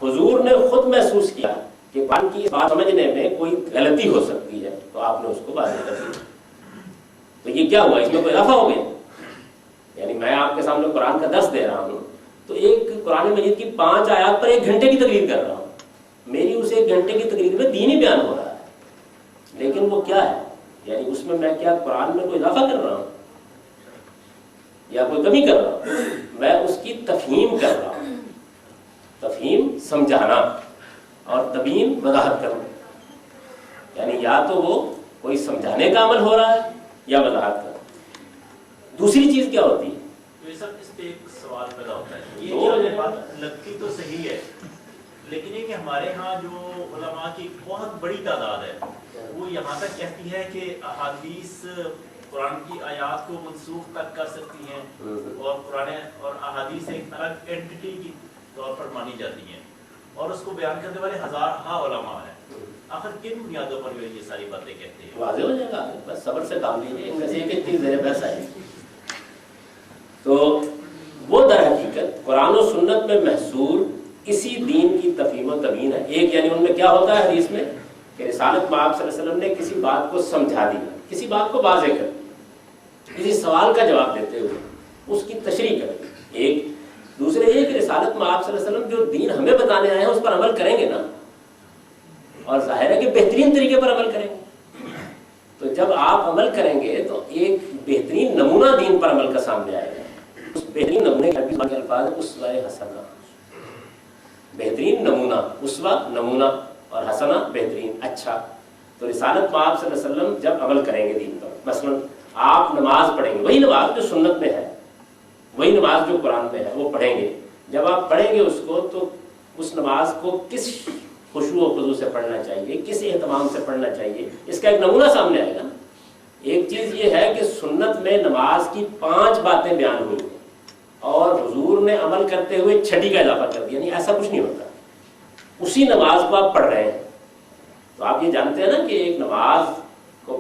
[SPEAKER 1] حضور نے خود محسوس کیا کہ قرآن کی بات سمجھنے میں کوئی غلطی ہو سکتی ہے، تو آپ نے اس کو واضح کر دیا، تو یہ کیا ہوا؟ اس میں کوئی اضافہ ہو گیا؟ یعنی میں آپ کے سامنے قرآن کا درس دے رہا ہوں تو ایک قرآن مجید کی 5 آیات پر 1 گھنٹے کی تقریر کر رہا ہوں، میری اس 1 گھنٹے کی تقریر میں دین ہی بیان ہو رہا ہے، لیکن وہ کیا ہے؟ یعنی اس میں کیا قرآن میں کوئی اضافہ کر رہا ہوں یا کوئی کمی کر رہا ہوں؟ میں اس کی تفہیم کر رہا ہوں، تفہیم سمجھانا اور تبیین وضاحت کرنا، یعنی یا تو وہ کوئی سمجھانے کا عمل ہو رہا ہے یا وضاحت کا۔ دوسری چیز کیا ہوتی ہے؟
[SPEAKER 3] اس پہ ایک سوال پیدا ہوتا ہے، یہ بات لگتی تو صحیح ہے، لیکن یہ کہ ہمارے ہاں جو علماء کی بہت بڑی تعداد ہے وہ یہاں تک کہتی ہے کہ احادیث قرآن کی آیات کو منسوخ تک کر سکتی ہیں اور قرآن اور احادیث ایک الگ اینٹی کی طور پر مانی جاتی ہیں، اور اس کو بیان کرنے والے ہزارہ علماء ہیں۔ آخر کن بنیادوں پر یہ ساری باتیں کہتے ہیں؟
[SPEAKER 1] واضح ہو جائے گا، بس صبر سے کام لیجیے، ان میں سے ایک چیز زیر بحث آئی۔ تو وہ در حقیقت قرآن و سنت میں محصور اسی دین کی تفہیم و تبیین ہے۔ ایک یعنی ان میں کیا ہوتا ہے حدیث میں کہ رسالت مآب صلی اللہ علیہ وسلم نے کسی بات کو سمجھا دیا، کسی بات کو واضح کر دیا، کسی سوال کا جواب دیتے ہوئے اس کی تشریح کر دی۔ ایک دوسرے یہ کہ رسالت مآب صلی اللہ علیہ وسلم جو دین ہمیں بتانے آئے ہیں اس پر عمل کریں گے نا، اور ظاہر ہے کہ بہترین طریقے پر عمل کریں گے، تو جب آپ عمل کریں گے تو ایک بہترین نمونہ دین پر عمل کا سامنے آئے گا۔ اس بہترین نمونے کے الفاظ اسوہ حسنہ، بہترین نمونہ، اسوہ نمونہ اور حسنہ بہترین اچھا۔ تو رسالت مآب صلی اللہ علیہ وسلم جب عمل کریں گے دین پر، مثلا آپ نماز پڑھیں گے، وہی نماز جو سنت میں ہے، وہی نماز جو قرآن میں ہے وہ پڑھیں گے، جب آپ پڑھیں گے اس کو تو اس نماز کو کس خشوع و خضوع سے پڑھنا چاہیے، کس اہتمام سے پڑھنا چاہیے، اس کا ایک نمونہ سامنے آئے گا۔ ایک چیز یہ ہے کہ سنت میں نماز کی 5 باتیں بیان ہوئی ہیں اور حضور نے عمل کرتے ہوئے 6ٹی کا اضافہ کر دیا، نہیں ایسا کچھ نہیں ہوتا، اسی نماز کو آپ پڑھ رہے ہیں۔ تو آپ یہ جانتے ہیں نا کہ ایک نماز کو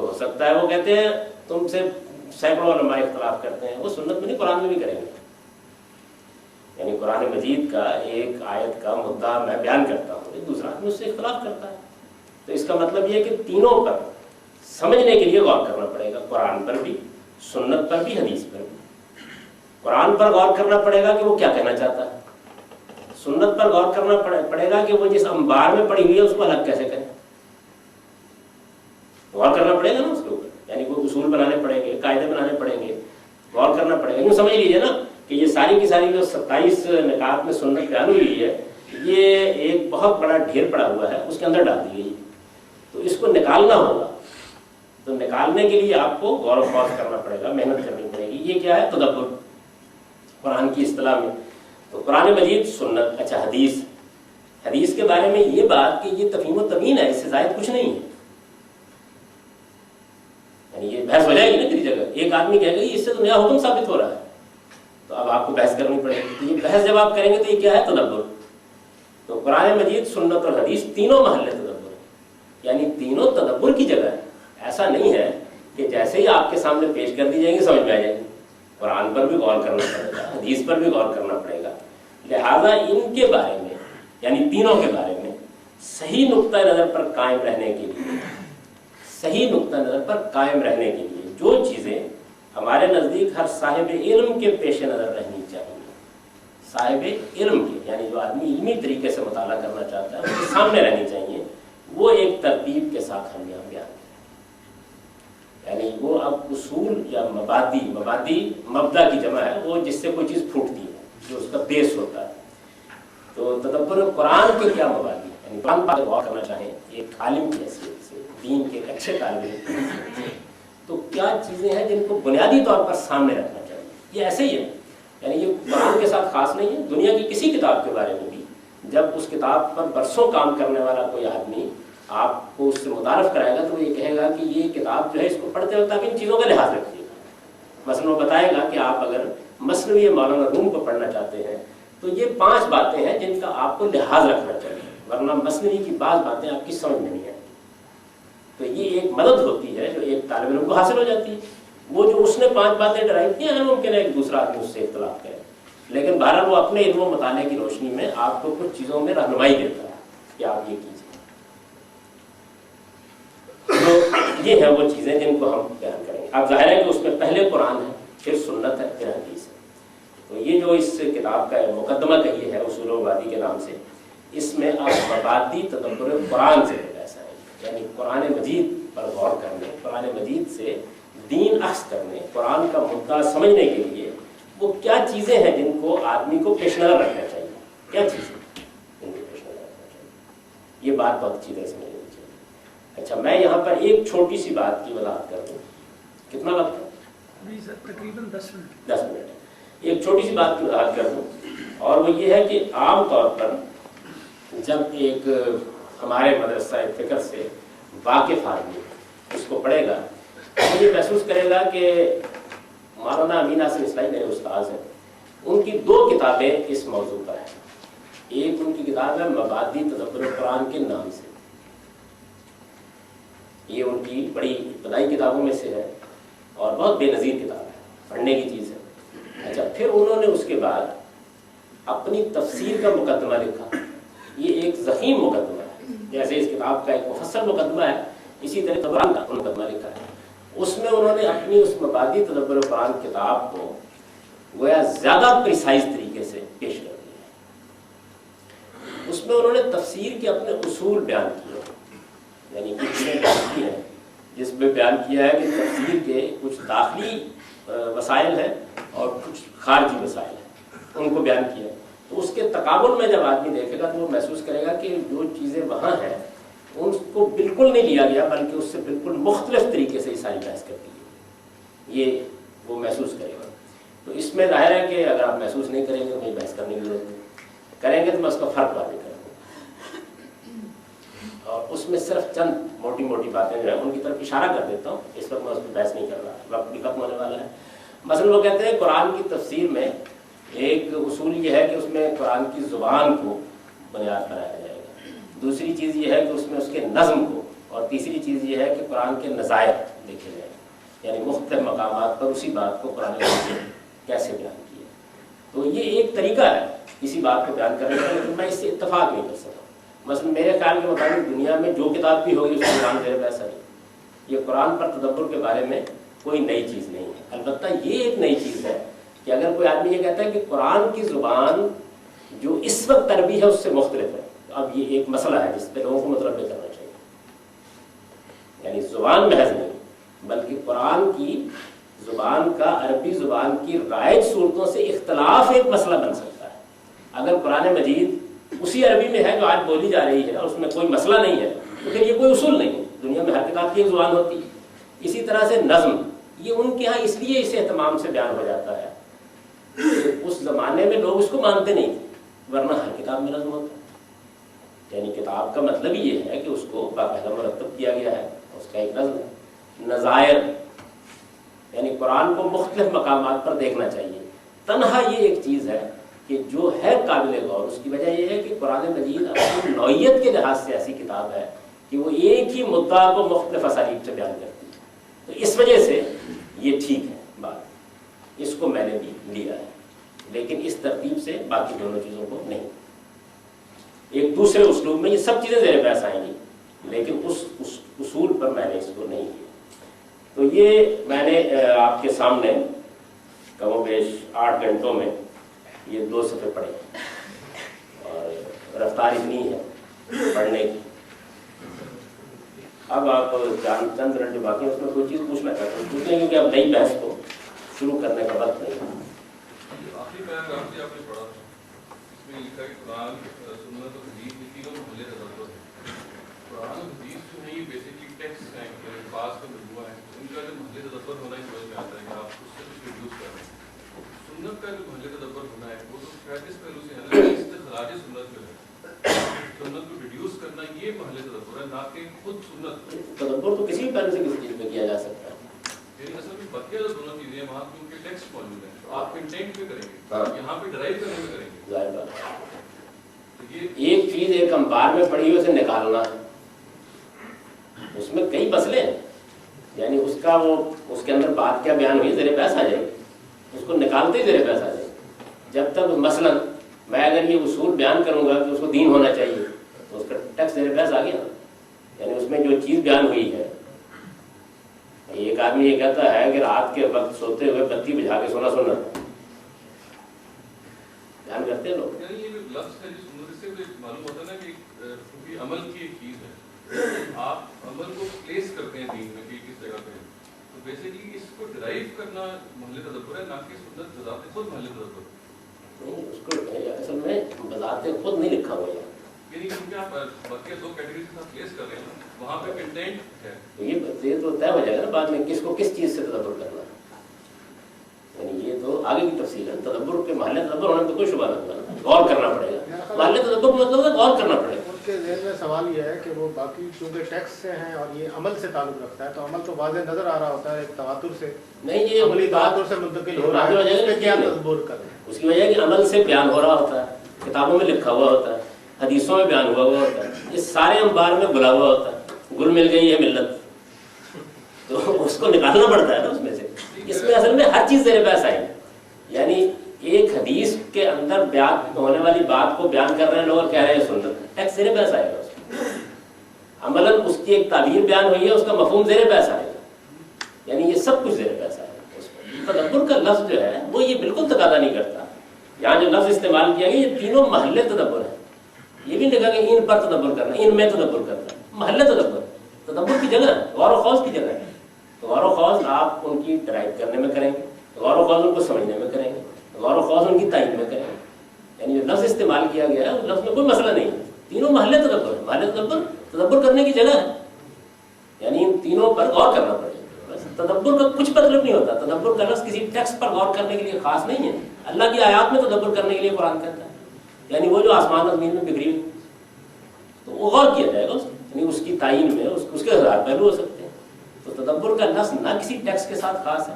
[SPEAKER 1] تو ہو سکتا ہے وہ کہتے ہیں تم سے سینکڑوں علماء اختلاف کرتے ہیں، وہ سنت میں نہیں قرآن میں بھی کریں گے. یعنی قرآن مجید کا ایک آیت کا مدعا میں بیان کرتا ہوں، ایک دوسرا آدمی اس سے اختلاف کرتا ہے، تو اس کا مطلب یہ ہے کہ تینوں پر سمجھنے کے لیے غور کرنا پڑے گا، قرآن پر بھی، سنت پر بھی، حدیث پر بھی. قرآن پر غور کرنا پڑے گا کہ وہ کیا کہنا چاہتا ہے، سنت پر غور کرنا پڑے گا کہ وہ جس انبار میں پڑی ہوئی ہے اس کو الگ کیسے کریں. غور کرنا پڑے گا نا اس کے اوپر، یعنی وہ اصول بنانے پڑیں گے، قاعدے بنانے پڑیں گے، غور کرنا پڑے گا. یوں سمجھ لیجیے نا کہ یہ ساری کی ساری جو 27 نکات میں سنت بیان ہوئی ہے، یہ ایک بہت بڑا ڈھیر پڑا ہوا ہے، اس کے اندر ڈال دی گئی، تو اس کو نکالنا ہوگا. تو نکالنے کے لیے آپ کو غور و خوض کرنا پڑے گا، محنت کرنی پڑے گی. یہ کیا ہے؟ تدبر قرآن کی اصطلاح میں. تو قرآن مجید، سنت، اچھا حدیث کے بارے میں یہ بات کہ یہ تفہیم و تبیین ہے، اس سے زائد کچھ نہیں ہے. یعنی یہ بحث ہو جائے گی نا کسی جگہ، ایک آدمی کہے گا اس سے تو نیا حکم ثابت ہو رہا ہے، تو اب آپ کو بحث کرنی پڑے گی. تو یہ بحث جب آپ کریں گے تو یہ کیا ہے؟ تدبر. تو قرآن مجید، سنت اور حدیث تینوں محل تدبر، یعنی تینوں تدبر کی جگہ ہے. ایسا نہیں ہے کہ جیسے ہی آپ کے سامنے پیش کر دی جائیں گے سمجھ میں آ جائیں گے. قرآن پر بھی غور کرنا پڑے گا، حدیث پر بھی غور کرنا پڑے گا. لہذا ان کے بارے میں، یعنی تینوں کے بارے میں صحیح نقطۂ نظر پر قائم رہنے کے لیے، صحیح نقطۂ نظر پر قائم رہنے کے لیے جو چیزیں ہمارے نزدیک ہر صاحب علم کے پیش نظر رہنی چاہیے، صاحب علم کے، یعنی جو آدمی علمی طریقے سے مطالعہ کرنا چاہتا ہے اس کے سامنے رہنی چاہیے، وہ ایک ترتیب کے ساتھ ہم یہاں بیان کریں. یعنی وہ اب اصول یا مبادی مبدا کی جمع ہے، وہ جس سے کوئی چیز پھوٹتی ہے، جو اس کا بیس ہوتا ہے. تو تدبر قرآن کے کیا مبادی، یعنی قرآن پر غور کرنا چاہیں ایک عالم کی حیثیت سے، دین کے ایک اچھے طالب علم کی حیثیت سے، تو کیا چیزیں ہیں جن کو بنیادی طور پر سامنے رکھنا چاہیے. یہ ایسے ہی ہے، یعنی یہ قرآن کے ساتھ خاص نہیں ہے، دنیا کی کسی کتاب کے بارے میں بھی جب اس کتاب پر برسوں کام کرنے والا کوئی آدمی آپ کو اس سے متعارف کرائے گا تو وہ یہ کہے گا کہ یہ کتاب جو ہے اس کو پڑھتے وقت آپ ان چیزوں کا لحاظ رکھیے گا. مثلا وہ بتائے گا کہ آپ اگر مثنوی مولانا روم کو پڑھنا چاہتے ہیں تو یہ 5 باتیں ہیں جن کا آپ کو لحاظ رکھنا چاہیے، ورنہ مثنوی کی بعض باتیں آپ کی سمجھ میں نہیں آتی. تو یہ ایک مدد ہوتی ہے جو ایک طالب علم کو حاصل ہو جاتی ہے. وہ جو اس نے 5 باتیں ڈرائیو کی ہیں ممکن ہے ایک دوسرا آدمی اس سے اختلاف کرے، لیکن بہرحال وہ اپنے علم و مطالعے کی روشنی میں آپ کو کچھ چیزوں میں رہنمائی دیتا ہے کہ آپ یہ کیجیے. تو یہ ہے وہ چیزیں جن کو ہم بیان کریں گے. اب ظاہر ہے کہ اس میں پہلے قرآن ہے، پھر سنت ہے، پھر حدیث ہے. تو یہ جو اس کتاب کا مقدمہ کہیے ہے اصول و مبادی کے نام سے، اس میں آپ مبادی تدبر قرآن سے ایسا ہے، یعنی قرآن مجید پر غور کرنے، قرآن مجید سے دین اخذ کرنے، قرآن کا مدعا سمجھنے کے لیے وہ کیا چیزیں ہیں جن کو آدمی کو پیش نظر رکھنا چاہیے، کیا چیزیں جن کو پیش نظر رکھنا چاہیے. یہ بات بہت اچھی طرح سمجھنی چاہیے. اچھا، میں یہاں پر ایک چھوٹی سی بات کی وضاحت کر دوں. کتنا وقت ہے؟
[SPEAKER 7] تقریباً 10 منٹ.
[SPEAKER 1] 10 منٹ. ایک چھوٹی سی بات کی وضاحت کر دوں، اور وہ یہ ہے کہ عام طور پر جب ایک ہمارے مدرسہ فکر سے واقف آدمی اس کو پڑھے گا تو یہ محسوس کرے گا کہ مولانا امین حسن اصلاحی میرے استاذ ہیں، ان کی 2 کتابیں اس موضوع پر ہیں. ایک ان کی کتاب ہے مبادی تدبر قرآن کے نام سے، یہ ان کی بڑی ابتدائی کتابوں میں سے ہے اور بہت بے نظیر کتاب ہے، پڑھنے کی چیز ہے. اچھا، پھر انہوں نے اس کے بعد اپنی تفسیر کا مقدمہ لکھا. یہ ایک ضخیم مقدمہ ہے، جیسے اس کتاب کا ایک مفصل مقدمہ ہے، اسی طرح قرآن کا مقدمہ لکھا ہے. اس میں انہوں نے اپنی اس مبادی تدبر قرآن کتاب کو گویا زیادہ پریسائز طریقے سے پیش کر دیا. اس میں انہوں نے تفسیر کے اپنے اصول بیان کیے، یعنی کچھ چیزیں کی ہیں جس میں بیان کیا ہے کہ تفسیر کے کچھ داخلی وسائل ہیں اور کچھ خارجی وسائل ہیں، ان کو بیان کیا. تو اس کے تقابل میں جب آدمی دیکھے گا تو وہ محسوس کرے گا کہ جو چیزیں وہاں ہیں ان کو بالکل نہیں لیا گیا، بلکہ اس سے بالکل مختلف طریقے سے یہ ساری بحث کرتی ہے، یہ وہ محسوس کرے گا. تو اس میں ظاہر ہے کہ اگر آپ محسوس نہیں کریں گے تو بحث کرنے کی ضرورت نہیں، کریں گے تو میں اس کا فرق واضح کروں گا. اور اس میں صرف چند موٹی موٹی باتیں جو ہیں ان کی طرف اشارہ کر دیتا ہوں. اس وقت میں اس پہ بحث نہیں کر رہا، وقت بھی ختم ہونے والا ہے. مثلا وہ کہتے ہیں قرآن کی تفسیر میں ایک اصول یہ ہے کہ اس میں قرآن کی زبان کو بنیاد بنایا جائے گا. دوسری چیز یہ ہے کہ اس میں اس کے نظم کو، اور تیسری چیز یہ ہے کہ قرآن کے نظائر دیکھے جائیں، یعنی مختلف مقامات پر اسی بات کو قرآن مجید نے کیسے بیان کیا. تو یہ ایک طریقہ ہے اسی بات کو بیان کرنے کا، لیکن میں اس سے اتفاق نہیں کر سکتا. مثلا میرے خیال کے مطابق دنیا میں جو کتاب بھی ہوگی اس کو قرآن زیر بحث ہے. یہ قرآن پر تدبر کے بارے میں کوئی نئی چیز نہیں ہے. البتہ یہ ایک نئی چیز ہے کہ اگر کوئی آدمی یہ کہتا ہے کہ قرآن کی زبان جو اس وقت عربی ہے اس سے مختلف ہے، تو اب یہ ایک مسئلہ ہے جس پہ لوگوں کو متنبع کرنا چاہیے. یعنی زبان محض نہیں بلکہ قرآن کی زبان کا عربی زبان کی رائج صورتوں سے اختلاف ایک مسئلہ بن سکتا ہے. اگر قرآن مجید اسی عربی میں ہے جو آج بولی جا رہی ہے اور اس میں کوئی مسئلہ نہیں ہے تو پھر یہ کوئی اصول نہیں ہے. دنیا میں ہر کتاب کی ایک زبان ہوتی ہے. اسی طرح سے نظم یہ ان کے ہاں اس لیے اس اہتمام سے بیان ہو جاتا ہے کہ اس زمانے میں لوگ اس کو مانتے نہیں تھے، ورنہ ہر کتاب میں نظم ہوتا ہے. یعنی کتاب کا مطلب یہ ہے کہ اس کو باقاعدہ مرتب کیا گیا ہے، اس کا ایک نظم ہے. نظائر یعنی قرآن کو مختلف مقامات پر دیکھنا چاہیے. تنہا یہ ایک چیز ہے کہ جو ہے قابل غور، اس کی وجہ یہ ہے کہ قرآن مجید اپنی نوعیت کے لحاظ سے ایسی کتاب ہے کہ وہ ایک ہی مدعا کو مختلف اسالیب سے بیان کرتی ہے. تو اس وجہ سے یہ ٹھیک ہے بات، اس کو میں نے بھی لیا ہے، لیکن اس ترتیب سے باقی دونوں چیزوں کو نہیں. ایک دوسرے اسلوب میں یہ سب چیزیں زیر بحث آئیں گی، لیکن اس اصول پر میں نے اس کو نہیں کیا. تو یہ میں نے آپ کے سامنے کم و بیش 8 گھنٹوں میں یہ 2 صفحے پڑھے اور رفتار اتنی ہے پڑھنے کی. اب آپ چند منٹ جو باقی ہے اس میں کوئی چیز پوچھنا چاہتے ہیں پوچھ لیں، کیونکہ اب نئی بحث کو شروع کرنے کا وقت نہیں ہے.
[SPEAKER 8] آخری پیراگراف بھی آپ نے پڑھا تھا، اس میں لکھا ہے قرآن سنت اور حدیث یہ تینوں محلے تدبر ہے. قرآن اور حدیث جو ہے یہ بیسکلی ٹیکسٹ ہیں، الفاظ کا مجموعہ ہے. ان کا جو محلے تدبر ہونا ہی سمجھ میں آتا ہے کہ آپ اس سے کچھ ریڈیوس کر رہے ہیں. سنت کا جو محلے تدبر ہونا ہے وہ تو شاید اس پہلو سے ہے نا، استخراج سنت جو ہے، سنت کو ریڈیوس کرنا یہ محلے تدبر ہے، نہ کہ خود سنت.
[SPEAKER 1] تدبر تو کسی بھی پہلو سے کسی چیز پہ کیا جا سکتا ہے.
[SPEAKER 8] یعنی اصل میں بقیہ جو دونوں چیزیں ہیں وہاں کیونکہ ٹیکسٹ موجود ہے، تو آپ کنٹینٹ پہ کریں گے، یہاں پہ ڈرائیو کرنے میں کریں گے.
[SPEAKER 1] ظاہر بات ہے. ایک چیز ایک انبار میں پڑی ہوئی اسے نکالنا ہے، اس میں کئی مسئلے ہیں. یعنی اس کا وہ اس کے اندر بات کیا بیان ہوئی زیر بحث آ جائے گی، اس کو نکالتے ہی زیر بحث آ جائے گی. جب تک مثلا میں اگر یہ اصول بیان کروں گا کہ اس کو دین ہونا چاہیے تو اس کا ٹیکس زیر بحث آ گیا. یعنی اس میں جو چیز بیان ہوئی ہے، ایک آدمی یہ کہتا ہے کہ رات کے وقت سوتے ہوئے بتی بجھا کے سونا سننا بیان کرتے ہیں لوگ.
[SPEAKER 8] یعنی یہ جو لفظ ہے جو سنت سے معلوم ہوتا ہے نا کہ کیونکہ عمل کی ایک چیز ہے، آپ عمل کو پلیس کرتے ہیں دین میں کہ کس جگہ پہ، تو بیسیکلی اس کو ڈرائیو کرنا محل تدبر ہے، نہ کہ سنت بذات خود محل تدبر.
[SPEAKER 1] نہیں، اس کو اصل میں بذات خود نہیں لکھا ہوا ہے.
[SPEAKER 8] یعنی کیونکہ آپ باقی 2 کیٹیگری کے ساتھ پلیس کر رہے ہیں، وہاں پہ کنٹینٹ ہے.
[SPEAKER 1] یہ تو طے ہو جائے گا نا بعد میں کس کو کس چیز سے تدبر کرنا ہے. یعنی یہ تو آگے کی تفصیل ہے. تدبر کے محل تدبر ہونے میں تو کوئی شبہ نہیں ہے، غور کرنا پڑے گا. محل تدبر کا مطلب ہے غور کرنا پڑے گا.
[SPEAKER 5] ان کے ذہن میں سوال یہ ہے کہ وہ باقی چونکہ ٹیکس سے ہیں اور یہ عمل سے تعلق رکھتا ہے، تو عمل تو واضح نظر آ رہا ہوتا ہے ایک تواتر سے،
[SPEAKER 1] نہیں یہ
[SPEAKER 5] عملی تواتر سے منتقل ہو رہا ہے، اس پہ کیا تدبر کریں؟
[SPEAKER 1] اس کی وجہ ہے کہ عمل سے بیان ہو رہا ہوتا ہے، کتابوں میں لکھا ہوا ہوتا ہے، حدیثوں میں بیان ہوا ہے. یہ سارے انبار میں گلا ہوا ہوتا ہے. گل مل گئی ہے ملت، تو اس کو نکالنا پڑتا ہے نا اس میں سے. اس میں اصل میں ہر چیز زیر بحث آئی. یعنی ایک حدیث کے اندر بیان ہونے والی بات کو بیان کر رہے ہیں لوگ اور کہہ رہے ہیں سنت، ٹیکس زیر بحث آئے گا. اس میں عملاً اس کی ایک تعبیر بیان ہوئی ہے، اس کا مفہوم زیر بحث آئے گا. یعنی یہ سب کچھ زیر بحث آئے گا. تدبر کا لفظ جو ہے وہ یہ بالکل تقاضا نہیں کرتا. یہاں جو لفظ استعمال کیا گیا یہ تینوں محل تدبر ہے. یہ بھی لکھا کہ ان پر تدبر کرنا، ان میں تدبر کرنا. محل تدبر کی جگہ ہے، غور و خوض کی جگہ ہے. تو غور و خوض آپ ان کی ڈرائیو کرنے میں کریں گے، غور و خوض ان کو سمجھنے میں کریں گے، غور و خوض ان کی تعین میں کریں گے. یعنی جو لفظ استعمال کیا گیا ہے اس لفظ میں کوئی مسئلہ نہیں ہے. تینوں محل تدبر ہے. محل تدبر کرنے کی جگہ ہے. یعنی ان تینوں پر غور کرنا پڑے گا. بس تدبر کا کچھ مطلب نہیں ہوتا. تدبر کا لفظ کسی ٹیکسٹ پر غور کرنے کے لیے خاص نہیں ہے. اللہ کی آیات میں تدبر کرنے کے لیے قرآن کہتا ہے. یعنی وہ جو آسمان و زمین میں بکھری ہوئی تو وہ غور کیا جائے گا. یعنی اس کی تعین میں اس کے 1000 پہلو ہو سکتے ہیں. تو تدبر کا لفظ نہ کسی ٹیکسٹ کے ساتھ خاص ہے،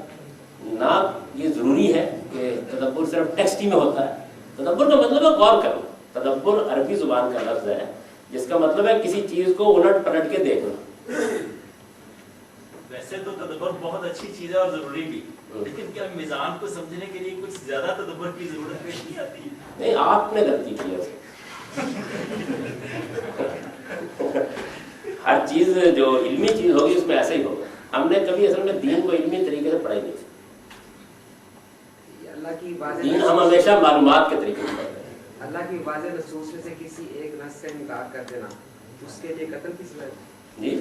[SPEAKER 1] نہ یہ ضروری ہے کہ تدبر صرف ٹیکسٹ ہی میں ہوتا ہے. تدبر کا مطلب ہے غور کرنا. تدبر عربی زبان کا لفظ ہے جس کا مطلب ہے کسی چیز کو الٹ پلٹ کے دیکھنا.
[SPEAKER 3] ویسے تو تدبر بہت اچھی چیز ہے اور ضروری بھی، لیکن کیا میزان کو سمجھنے کے لیے کچھ زیادہ تدبر کی ضرورت پیش نہیں آتی؟
[SPEAKER 1] نہیں، آپ نے غلطی کی ہے. ہر چیز جو علمی چیز ہوگی اس میں ایسا ہی ہوگا. ہم نے کبھی اصل میں دین کو علمی طریقے سے پڑھائی نہیں.
[SPEAKER 7] اللہ کی واضح
[SPEAKER 1] دین ہم ہمیشہ معلومات کے طریقے سے پڑھتے ہیں.
[SPEAKER 7] اللہ کی واضح نصوص میں سے کسی ایک نص کا انکار کر دینا اس کے لیے قتل کی سزا ہے؟
[SPEAKER 1] جی،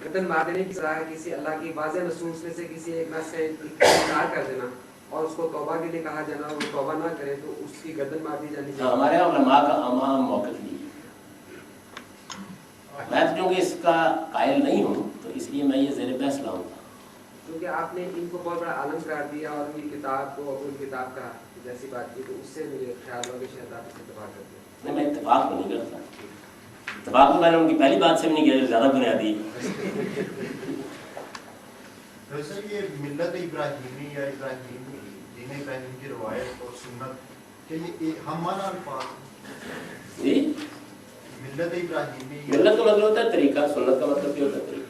[SPEAKER 7] قتل مار دینے کی سزا ہے کسی اللہ کی واضح نصوص میں سے کسی ایک نص کا انکار کر دینا اور اس کو توبہ کے لیے کہا جانا، وہ توبہ نہ کرے تو اس کی گردن مار دی جانی چاہیے.
[SPEAKER 1] ہمارے علماء کا عام موقف نہیں ہے. میں تو چونکہ اس کا قائل نہیں ہوں تو اس لیے میں یہ زیر بحث لاؤں گا.
[SPEAKER 7] کیونکہ آپ نے ان کو بہت بڑا عالم قرار دیا اور ان کی کتاب کو اپنی کتاب کا جیسی بات کی، تو اس سے مجھے خیال ہوا کہ شاید آپ اس اتفاق کرتے ہیں.
[SPEAKER 1] نہیں، میں اتفاق تو نہیں کرتا. اتفاق تو میں نے ان کی پہلی بات سے بھی نہیں کیا جو زیادہ بنیادی.
[SPEAKER 4] دراصل یہ ملت ابراہیمی یا ابراہیمی دین ابراہیم کی روایت اور سنت کے یہ ہم معنی الفاظ.
[SPEAKER 1] جی،
[SPEAKER 4] ملت ابراہیمی
[SPEAKER 1] ملت کا مطلب ہوتا ہے طریقہ، سنت کا مطلب کیا ہوتا ہے طریقہ.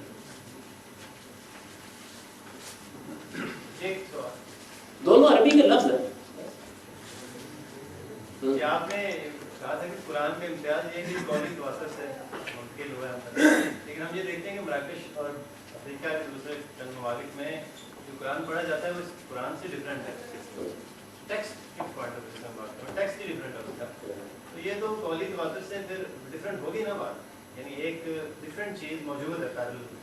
[SPEAKER 2] ایک سوال
[SPEAKER 1] دونوں عربی کے لفظ ہیں.
[SPEAKER 2] کہ آپ نے کہا تھا کہ قرآن کا امتیاز یہ ہے کہ قومی توسط سے منتقل ہوا ہے، لیکن ہم یہ دیکھتے ہیں کہ مراکش اور افریقہ کے دوسرے چند ممالک میں جو قرآن پڑھا جاتا ہے وہ اس قرآن سے ڈفرینٹ ہے. ٹیکسٹ کی پوائنٹ آف ویو سے بات کریں، ٹیکسٹ ہی ڈفرینٹ ہوتا ہے، تو یہ تو قولی توسط سے پھر ڈفرینٹ ہوگی نا بات، یعنی ایک ڈفرینٹ چیز موجود ہے تعلق.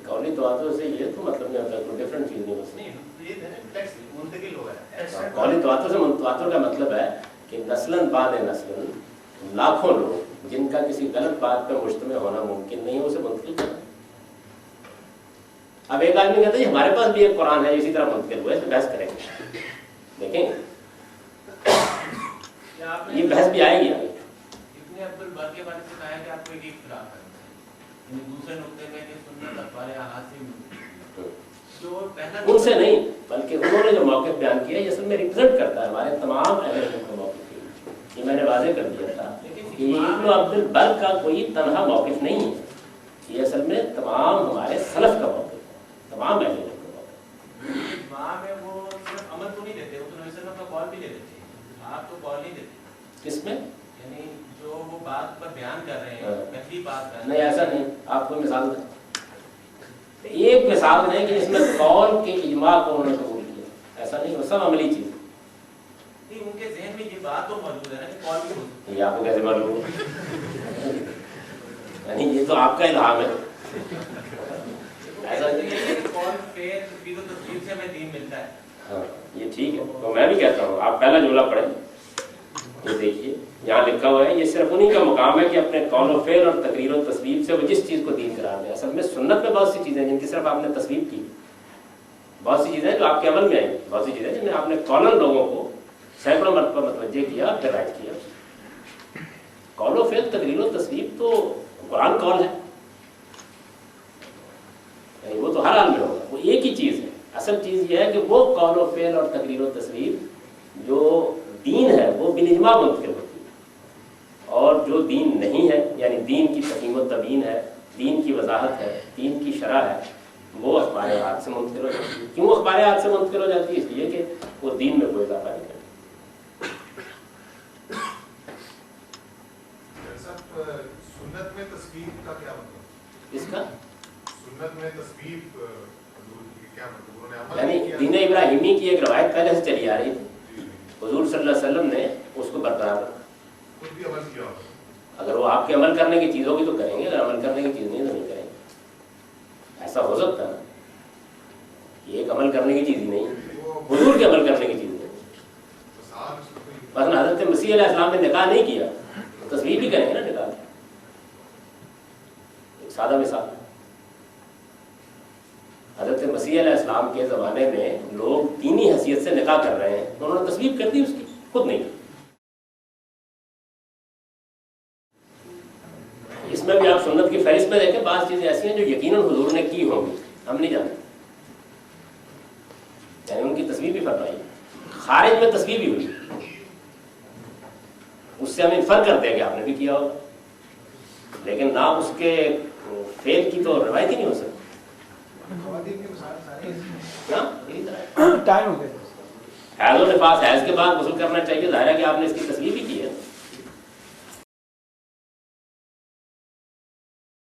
[SPEAKER 1] قولی تواتر سے یہ تو مطلب نہیں ہوتا کوئی ڈفرینٹ چیز نہیں ہو سکتی.
[SPEAKER 2] نہیں، یہ ٹیکسٹ منتقل ہوا ہے.
[SPEAKER 1] قولی تواتر سے تواتر کا مطلب ہے کہ نسلاً بعد نسلاً لاکھوں لوگ جن کا کسی غلط بات پہ مجتمع ہونا ممکن نہیں ہے اسے منتقل کرنا. اب ایک آدمی کہتا ہے ہمارے پاس بھی ایک قرآن ہے اسی طرح منتقل ہوا ہے، اس پہ بحث کریں گے، دیکھیں گے یہ بحث بھی آئے گی.
[SPEAKER 9] ابن عبد البر کے بارے سے کہا ہے کہ آپ کو ایک اختلاف کرنا ہے، یعنی دوسرے نقطے میں کہ سنت اخبار احاد سے جو پہلا
[SPEAKER 1] ان سے نہیں بلکہ انہوں نے جو موقف بیان کیا یہ اصل میں ریپرزینٹ کرتا ہے ہمارے تمام اہل علم کا موقف. یہ میں نے واضح کر دیا تھا کہ ابن عبد البر کا کوئی تنہا موقف نہیں ہے، یہ اصل میں تمام ہمارے سلف کا موقف ہے، تمام اہل علم کا موقف.
[SPEAKER 9] اجماع میں وہ صرف عمل تو نہیں دیتے، وہ تو نبی صلی اللہ علیہ وسلم کا قول بھی لے لیتے ہیں، آپ تو قول نہیں دیتے.
[SPEAKER 1] کس میں؟
[SPEAKER 9] یعنی جو وہ بات پر بیان کر رہے ہیں، پہلی بات کر رہے ہیں.
[SPEAKER 1] نہیں ایسا نہیں. آپ کوئی مثال دیں. ایک مثال نہیں کہ جس میں قول کے اجماع کو انہوں نے قبول کیا، ایسا نہیں. وہ سب عملی چیز
[SPEAKER 9] نہیں، ان کے ذہن میں یہ بات تو موجود ہے نا کہ قول بھی موجود ہے.
[SPEAKER 1] یہ آپ کو کیسے معلوم؟ یعنی یہ تو آپ کا الہام ہے. ایسا
[SPEAKER 9] قول فعل تفویض و تسلیم سے ہمیں دین ملتا ہے.
[SPEAKER 1] ہاں یہ ٹھیک ہے. تو میں بھی کہتا ہوں آپ پہلا جملہ پڑھیں، یہ دیکھیے یہاں لکھا ہوا ہے یہ صرف انہی کا مقام ہے کہ اپنے قول و فعل اور تقریر و تصویب سے وہ جس چیز کو دین قرار دیں. اصل میں سنت میں بہت سی چیزیں جن کی صرف آپ نے تصویب کی، بہت سی چیزیں جو آپ کے عمل میں آئیں، بہت سی چیزیں جن میں آپ نے قولاً لوگوں کو سینکڑوں مرتبہ متوجہ کیا، پھر رائٹ کیا. قول و فعل تقریر و تصویب تو قرآن قول ہے، یعنی وہ تو ہر حال میں ہوگا، وہ ایک ہی چیز ہے. اصل چیز یہ ہے کہ وہ قول و فعل اور تقریر و تصویب جو دین ہے وہ بالاجماع منتقل ہوتی ہے، اور جو دین نہیں ہے یعنی دین کی تفہیم و تبیین ہے، دین کی وضاحت ہے، دین کی شرح ہے، وہ اخبار احاد سے منتقل ہو جاتی ہے. کیوں اخبار احاد سے منتقل ہو جاتی ہے؟ اس لیے کہ وہ دین میں کوئی اضافہ نہیں کرتی.
[SPEAKER 10] سنت میں تصویب کا کیا مطلب؟
[SPEAKER 1] اس کا
[SPEAKER 10] سنت میں تصویب کیا مطلب؟ انہوں نے عمل
[SPEAKER 1] یعنی
[SPEAKER 10] نہیں کیا.
[SPEAKER 1] دین ابراہیمی کی ایک روایت پہلے سے چلی آ رہی تھی، حضور صلی اللہ علیہ وسلم نے اس کو برقرار رکھا.
[SPEAKER 10] خود بھی عمل کیا ہوگا.
[SPEAKER 1] اگر وہ آپ کے عمل کرنے کی چیز ہوگی تو کریں گے، اگر عمل کرنے کی چیز نہیں تو نہیں کریں گے. ایسا ہو سکتا ہے کہ ایک عمل کرنے کی چیز ہی نہیں، حضور کے عمل کرنے کی چیز نہیں. مثلا حضرت مسیح علیہ السلام نے نکاح نہیں کیا، تصویر بھی کریں گے نا نکاح. ایک سادہ مثال، حضرت مسیح علیہ السلام کے زمانے میں لوگ دینی حیثیت سے نکاح کر رہے ہیں تو انہوں نے تصویر کر دی، اس کی خود نہیں. اس میں بھی آپ سنت کی فہرست میں دیکھیں بعض چیزیں ایسی ہیں جو یقیناً حضور نے کی ہوں گی، ہم نہیں جانتے. یعنی ان کی تصویر بھی فرمائی، خارج میں تصویر بھی ہوئی، اس سے ہم انفر کرتے ہیں کہ آپ نے بھی کیا ہوگا، لیکن نہ اس کے فعل کی تو روایت ہی نہیں ہو سکتی. یہی طرح
[SPEAKER 11] ٹائم ہو گیا
[SPEAKER 1] حیض و نفاس، حیض کے بعد غسل کرنا چاہیے، ظاہر ہے کہ آپ نے اس کی